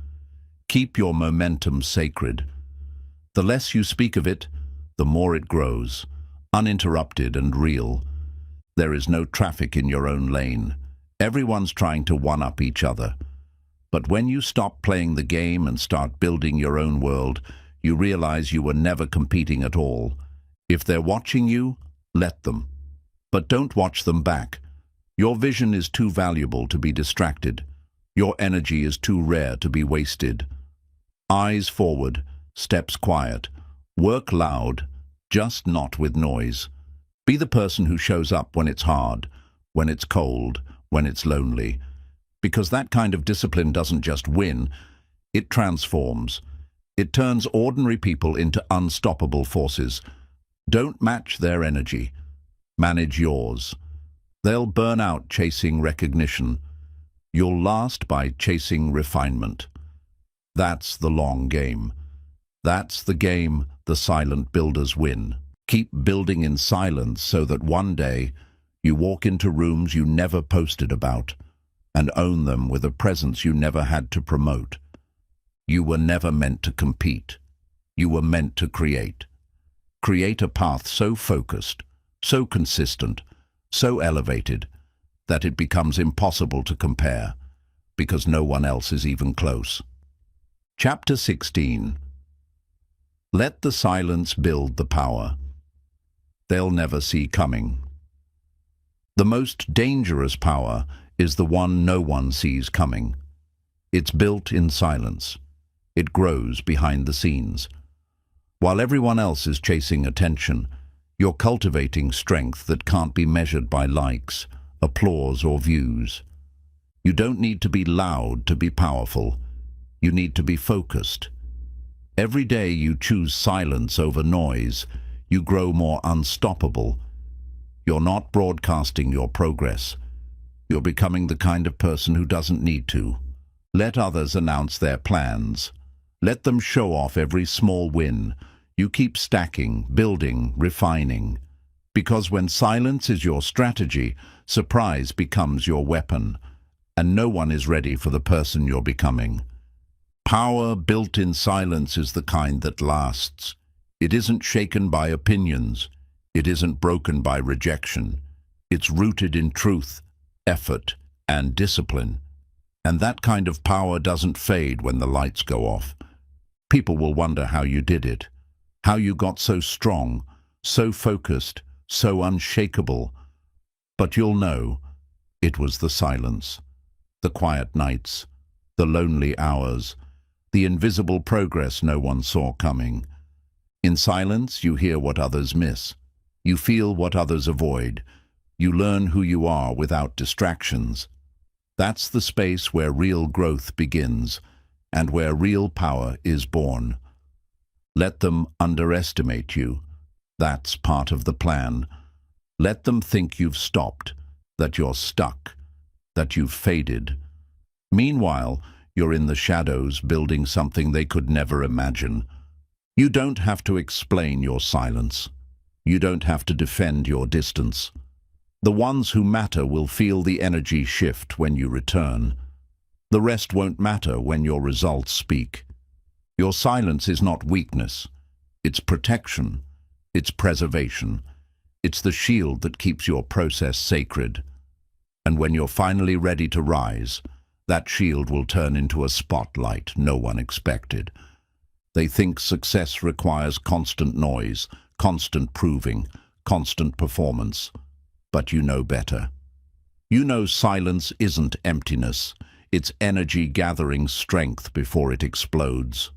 Keep your momentum sacred. The less you speak of it, the more it grows, uninterrupted and real. There is no traffic in your own lane. Everyone's trying to one-up each other. But when you stop playing the game and start building your own world, you realize you were never competing at all. If they're watching you, let them. But don't watch them back. Your vision is too valuable to be distracted. Your energy is too rare to be wasted. Eyes forward, steps quiet. Work loud, just not with noise. Be the person who shows up when it's hard, when it's cold, when it's lonely. Because that kind of discipline doesn't just win, it transforms. It turns ordinary people into unstoppable forces. Don't match their energy. Manage yours. They'll burn out chasing recognition. You'll last by chasing refinement. That's the long game. That's the game the silent builders win. Keep building in silence so that one day you walk into rooms you never posted about and own them with a presence you never had to promote. You were never meant to compete. You were meant to create. Create a path so focused, so consistent, so elevated that it becomes impossible to compare because no one else is even close. Chapter 16. Let the silence build the power they'll never see coming. The most dangerous power is the one no one sees coming. It's built in silence. It grows behind the scenes. While everyone else is chasing attention, you're cultivating strength that can't be measured by likes, applause, or views. You don't need to be loud to be powerful. You need to be focused. Every day you choose silence over noise, you grow more unstoppable. You're not broadcasting your progress. You're becoming the kind of person who doesn't need to. Let others announce their plans. Let them show off every small win. You keep stacking, building, refining. Because when silence is your strategy, surprise becomes your weapon, and no one is ready for the person you're becoming. Power built in silence is the kind that lasts. It isn't shaken by opinions. It isn't broken by rejection. It's rooted in truth, effort, and discipline. And that kind of power doesn't fade when the lights go off. People will wonder how you did it, how you got so strong, so focused, so unshakable. But you'll know it was the silence, the quiet nights, the lonely hours, the invisible progress no one saw coming. In silence, you hear what others miss. You feel what others avoid. You learn who you are without distractions. That's the space where real growth begins and where real power is born. Let them underestimate you. That's part of the plan. Let them think you've stopped, that you're stuck, that you've faded. Meanwhile, you're in the shadows building something they could never imagine. You don't have to explain your silence. You don't have to defend your distance. The ones who matter will feel the energy shift when you return. The rest won't matter when your results speak. Your silence is not weakness. It's protection. It's preservation. It's the shield that keeps your process sacred. And when you're finally ready to rise, that shield will turn into a spotlight no one expected. They think success requires constant noise, constant proving, constant performance. But you know better. You know silence isn't emptiness. It's energy gathering strength before it explodes.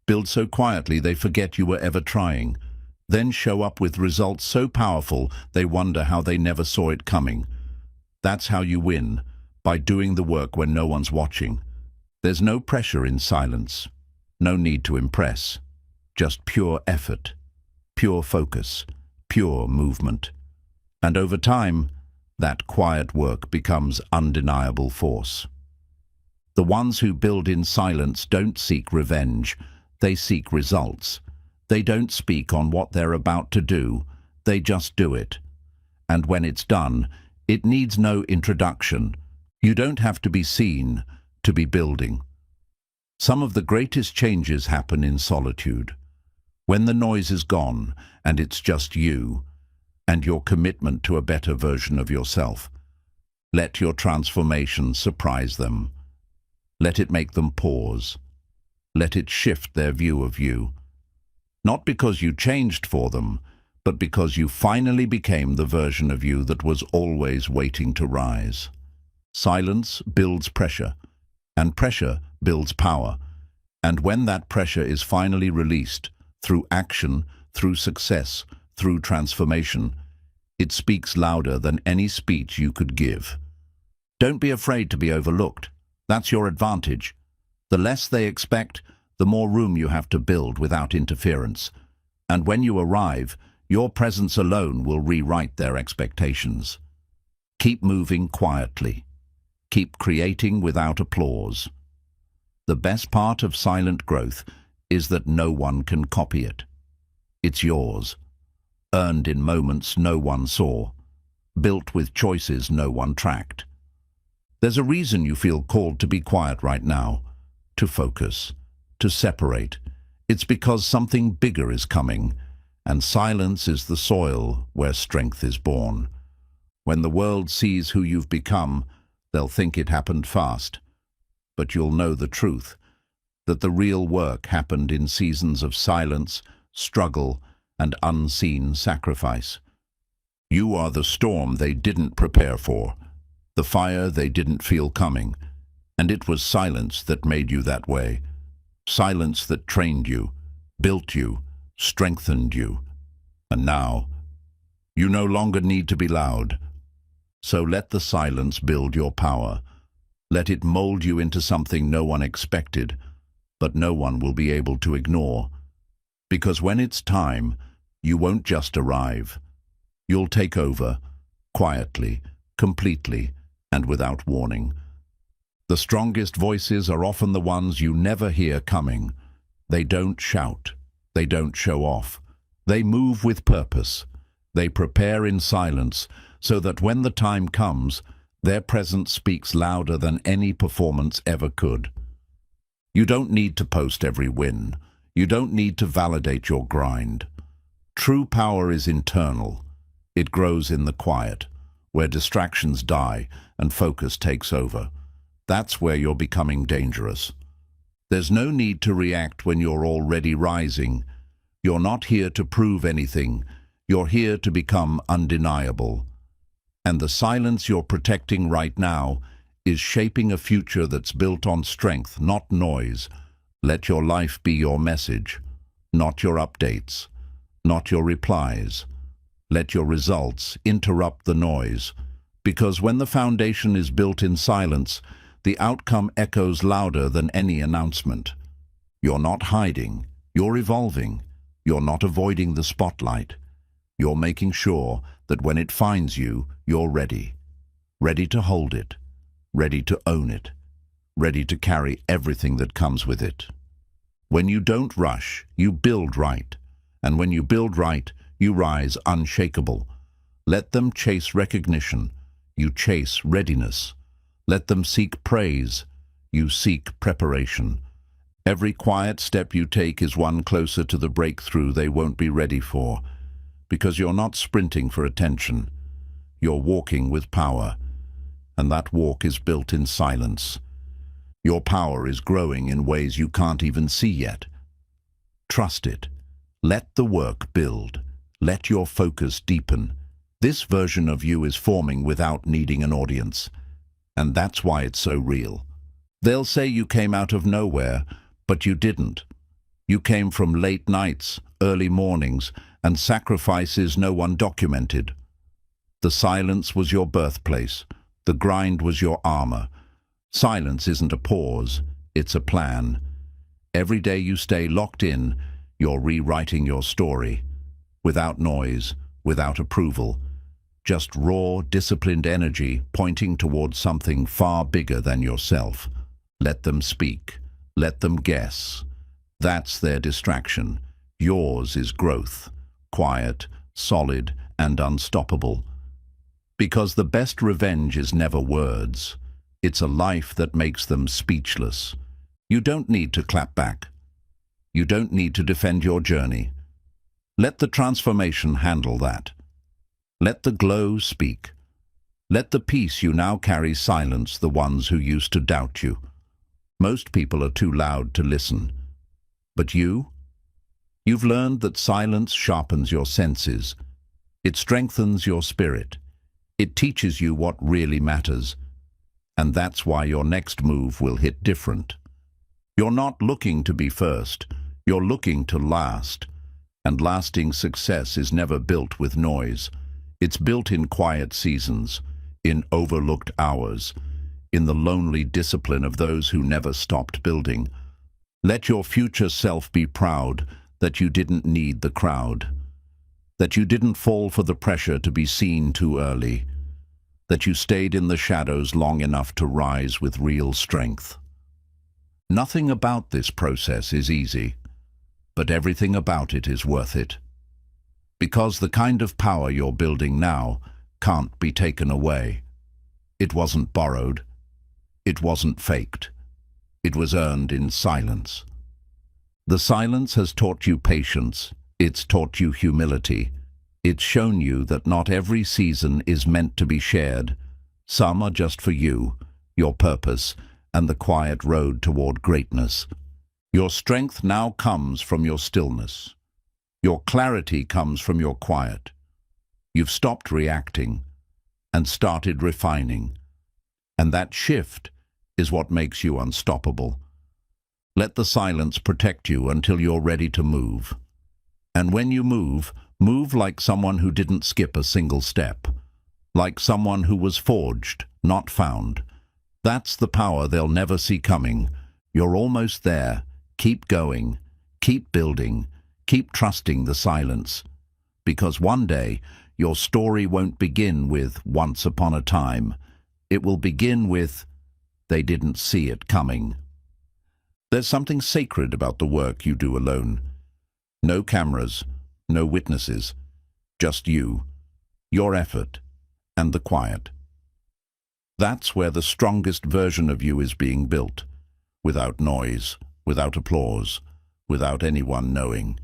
Build so quietly they forget you were ever trying. Then show up with results so powerful they wonder how they never saw it coming. That's how you win, by doing the work when no one's watching. There's no pressure in silence. No need to impress. Just pure effort, pure focus, pure movement. And over time, that quiet work becomes undeniable force. The ones who build in silence don't seek revenge. They seek results. They don't speak on what they're about to do. They just do it. And when it's done, It needs no introduction. You don't have to be seen to be building. Some of the greatest changes happen in solitude. When the noise is gone and it's just you and your commitment to a better version of yourself. Let your transformation surprise them. Let it make them pause. Let it shift their view of you. Not because you changed for them, but because you finally became the version of you that was always waiting to rise. Silence builds pressure, and pressure builds power. And when that pressure is finally released, through action, through success, through transformation, it speaks louder than any speech you could give. Don't be afraid to be overlooked. That's your advantage. The less they expect, the more room you have to build without interference. And when you arrive, your presence alone will rewrite their expectations. Keep moving quietly. Keep creating without applause. The best part of silent growth is that no one can copy it. It's yours, earned in moments no one saw, built with choices no one tracked. There's a reason you feel called to be quiet right now, to focus, to separate. It's because something bigger is coming, and silence is the soil where strength is born. When the world sees who you've become, they'll think it happened fast. But you'll know the truth, that the real work happened in seasons of silence, struggle, and unseen sacrifice. You are the storm they didn't prepare for, the fire they didn't feel coming, and it was silence that made you that way. Silence that trained you, built you, strengthened you. And now, you no longer need to be loud. So let the silence build your power. Let it mold you into something no one expected, but no one will be able to ignore. Because when it's time, you won't just arrive. You'll take over, quietly, completely, and without warning. The strongest voices are often the ones you never hear coming. They don't shout. They don't show off. They move with purpose. They prepare in silence so that when the time comes, their presence speaks louder than any performance ever could. You don't need to post every win. You don't need to validate your grind. True power is internal. It grows in the quiet, where distractions die and focus takes over. That's where you're becoming dangerous. There's no need to react when you're already rising. You're not here to prove anything. You're here to become undeniable. And the silence you're protecting right now is shaping a future that's built on strength, not noise. Let your life be your message, not your updates, not your replies. Let your results interrupt the noise, because when the foundation is built in silence, the outcome echoes louder than any announcement. You're not hiding, you're evolving. You're not avoiding the spotlight. You're making sure that when it finds you, you're ready. Ready to hold it, ready to own it, ready to carry everything that comes with it. When you don't rush, you build right. And when you build right, you rise unshakable. Let them chase recognition. You chase readiness. Let them seek praise. You seek preparation. Every quiet step you take is one closer to the breakthrough they won't be ready for. Because you're not sprinting for attention. You're walking with power. And that walk is built in silence. Your power is growing in ways you can't even see yet. Trust it. Let the work build. Let your focus deepen. This version of you is forming without needing an audience. And that's why it's so real. They'll say you came out of nowhere, but you didn't. You came from late nights, early mornings, and sacrifices no one documented. The silence was your birthplace. The grind was your armor. Silence isn't a pause, it's a plan. Every day you stay locked in, you're rewriting your story. Without noise, without approval. Just raw, disciplined energy pointing towards something far bigger than yourself. Let them speak. Let them guess. That's their distraction. Yours is growth. Quiet, solid, and unstoppable. Because the best revenge is never words. It's a life that makes them speechless. You don't need to clap back. You don't need to defend your journey. Let the transformation handle that. Let the glow speak. Let the peace you now carry silence the ones who used to doubt you. Most people are too loud to listen. But you've learned that silence sharpens your senses. It strengthens your spirit. It teaches you what really matters. And that's why your next move will hit different. You're not looking to be first. You're looking to last. And lasting success is never built with noise. It's built in quiet seasons, in overlooked hours, in the lonely discipline of those who never stopped building. Let your future self be proud that you didn't need the crowd, that you didn't fall for the pressure to be seen too early, that you stayed in the shadows long enough to rise with real strength. Nothing about this process is easy, but everything about it is worth it. Because the kind of power you're building now can't be taken away. It wasn't borrowed. It wasn't faked. It was earned in silence. The silence has taught you patience. It's taught you humility. It's shown you that not every season is meant to be shared. Some are just for you, your purpose, and the quiet road toward greatness. Your strength now comes from your stillness. Your clarity comes from your quiet. You've stopped reacting and started refining. And that shift is what makes you unstoppable. Let the silence protect you until you're ready to move. And when you move like someone who didn't skip a single step. Like someone who was forged, not found. That's the power they'll never see coming. You're almost there. Keep going. Keep building. Keep trusting the silence. Because one day, your story won't begin with once upon a time. It will begin with, they didn't see it coming. There's something sacred about the work you do alone. No cameras, no witnesses, just you, your effort, and the quiet. That's where the strongest version of you is being built, without noise, without applause, without anyone knowing.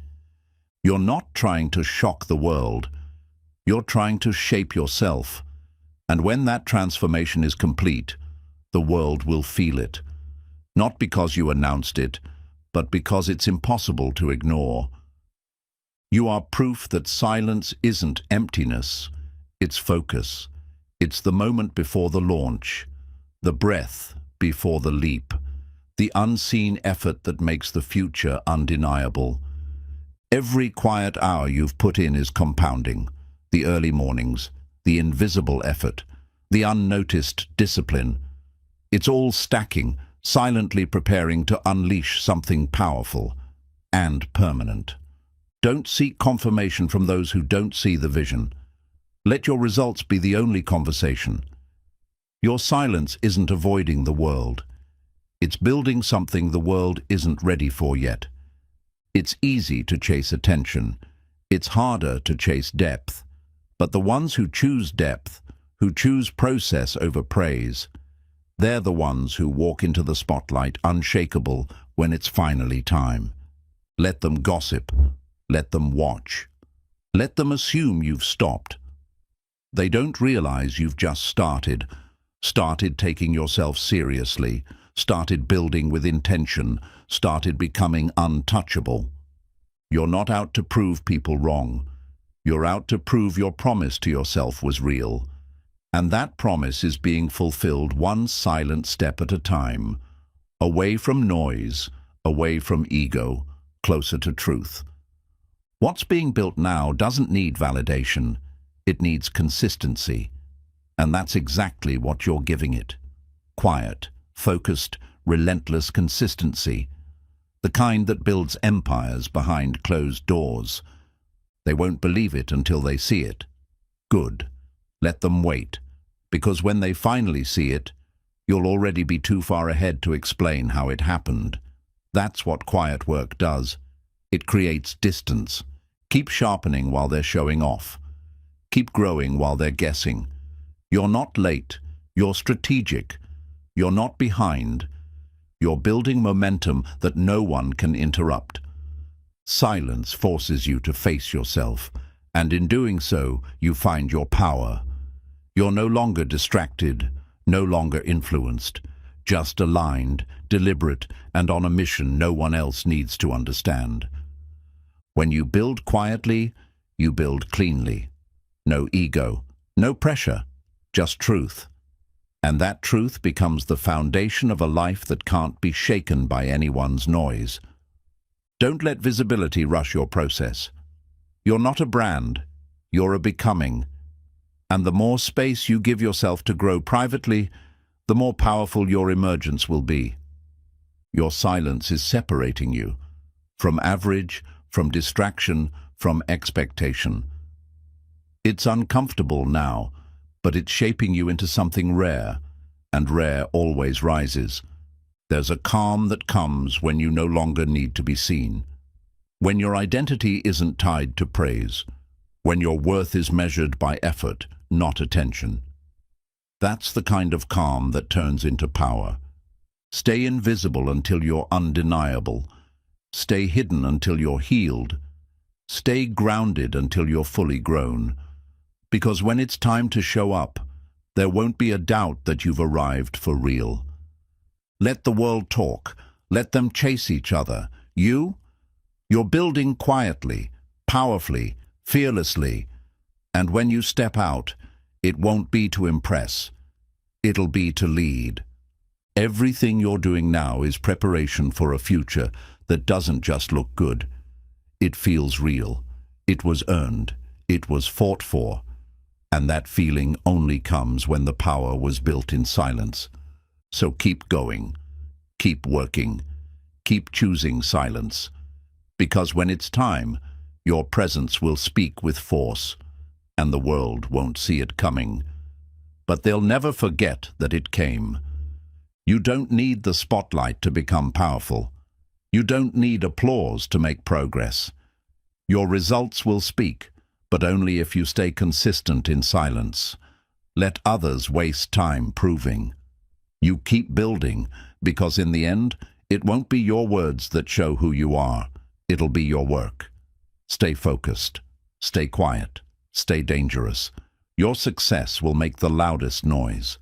You're not trying to shock the world. You're trying to shape yourself. And when that transformation is complete, the world will feel it. Not because you announced it, but because it's impossible to ignore. You are proof that silence isn't emptiness, it's focus. It's the moment before the launch, the breath before the leap, the unseen effort that makes the future undeniable. Every quiet hour you've put in is compounding. The early mornings, the invisible effort, the unnoticed discipline. It's all stacking, silently preparing to unleash something powerful and permanent. Don't seek confirmation from those who don't see the vision. Let your results be the only conversation. Your silence isn't avoiding the world. It's building something the world isn't ready for yet. It's easy to chase attention. It's harder to chase depth. But the ones who choose depth, who choose process over praise, they're the ones who walk into the spotlight unshakable when it's finally time. Let them gossip. Let them watch. Let them assume you've stopped. They don't realize you've just started taking yourself seriously, started building with intention, started becoming untouchable. You're not out to prove people wrong. You're out to prove your promise to yourself was real. And that promise is being fulfilled one silent step at a time, away from noise, away from ego, closer to truth. What's being built now doesn't need validation. It needs consistency. And that's exactly what you're giving it. Quiet, focused, relentless consistency. The kind that builds empires behind closed doors. They won't believe it until they see it. Good. Let them wait. Because when they finally see it, you'll already be too far ahead to explain how it happened. That's what quiet work does. It creates distance. Keep sharpening while they're showing off. Keep growing while they're guessing. You're not late. You're strategic. You're not behind. You're building momentum that no one can interrupt. Silence forces you to face yourself, and in doing so, you find your power. You're no longer distracted, no longer influenced, just aligned, deliberate, and on a mission no one else needs to understand. When you build quietly, you build cleanly. No ego, no pressure, just truth. And that truth becomes the foundation of a life that can't be shaken by anyone's noise. Don't let visibility rush your process. You're not a brand, you're a becoming. And the more space you give yourself to grow privately, the more powerful your emergence will be. Your silence is separating you from average, from distraction, from expectation. It's uncomfortable now, but it's shaping you into something rare, and rare always rises. There's a calm that comes when you no longer need to be seen. When your identity isn't tied to praise. When your worth is measured by effort, not attention. That's the kind of calm that turns into power. Stay invisible until you're undeniable. Stay hidden until you're healed. Stay grounded until you're fully grown. Because when it's time to show up, there won't be a doubt that you've arrived for real. Let the world talk. Let them chase each other. You're building quietly, powerfully, fearlessly. And when you step out, it won't be to impress. It'll be to lead. Everything you're doing now is preparation for a future that doesn't just look good. It feels real. It was earned. It was fought for. And that feeling only comes when the power was built in silence. So keep going. Keep working. Keep choosing silence. Because when it's time, your presence will speak with force, and the world won't see it coming. But they'll never forget that it came. You don't need the spotlight to become powerful. You don't need applause to make progress. Your results will speak, but only if you stay consistent in silence. Let others waste time proving. You keep building, because in the end, it won't be your words that show who you are. It'll be your work. Stay focused. Stay quiet. Stay dangerous. Your success will make the loudest noise.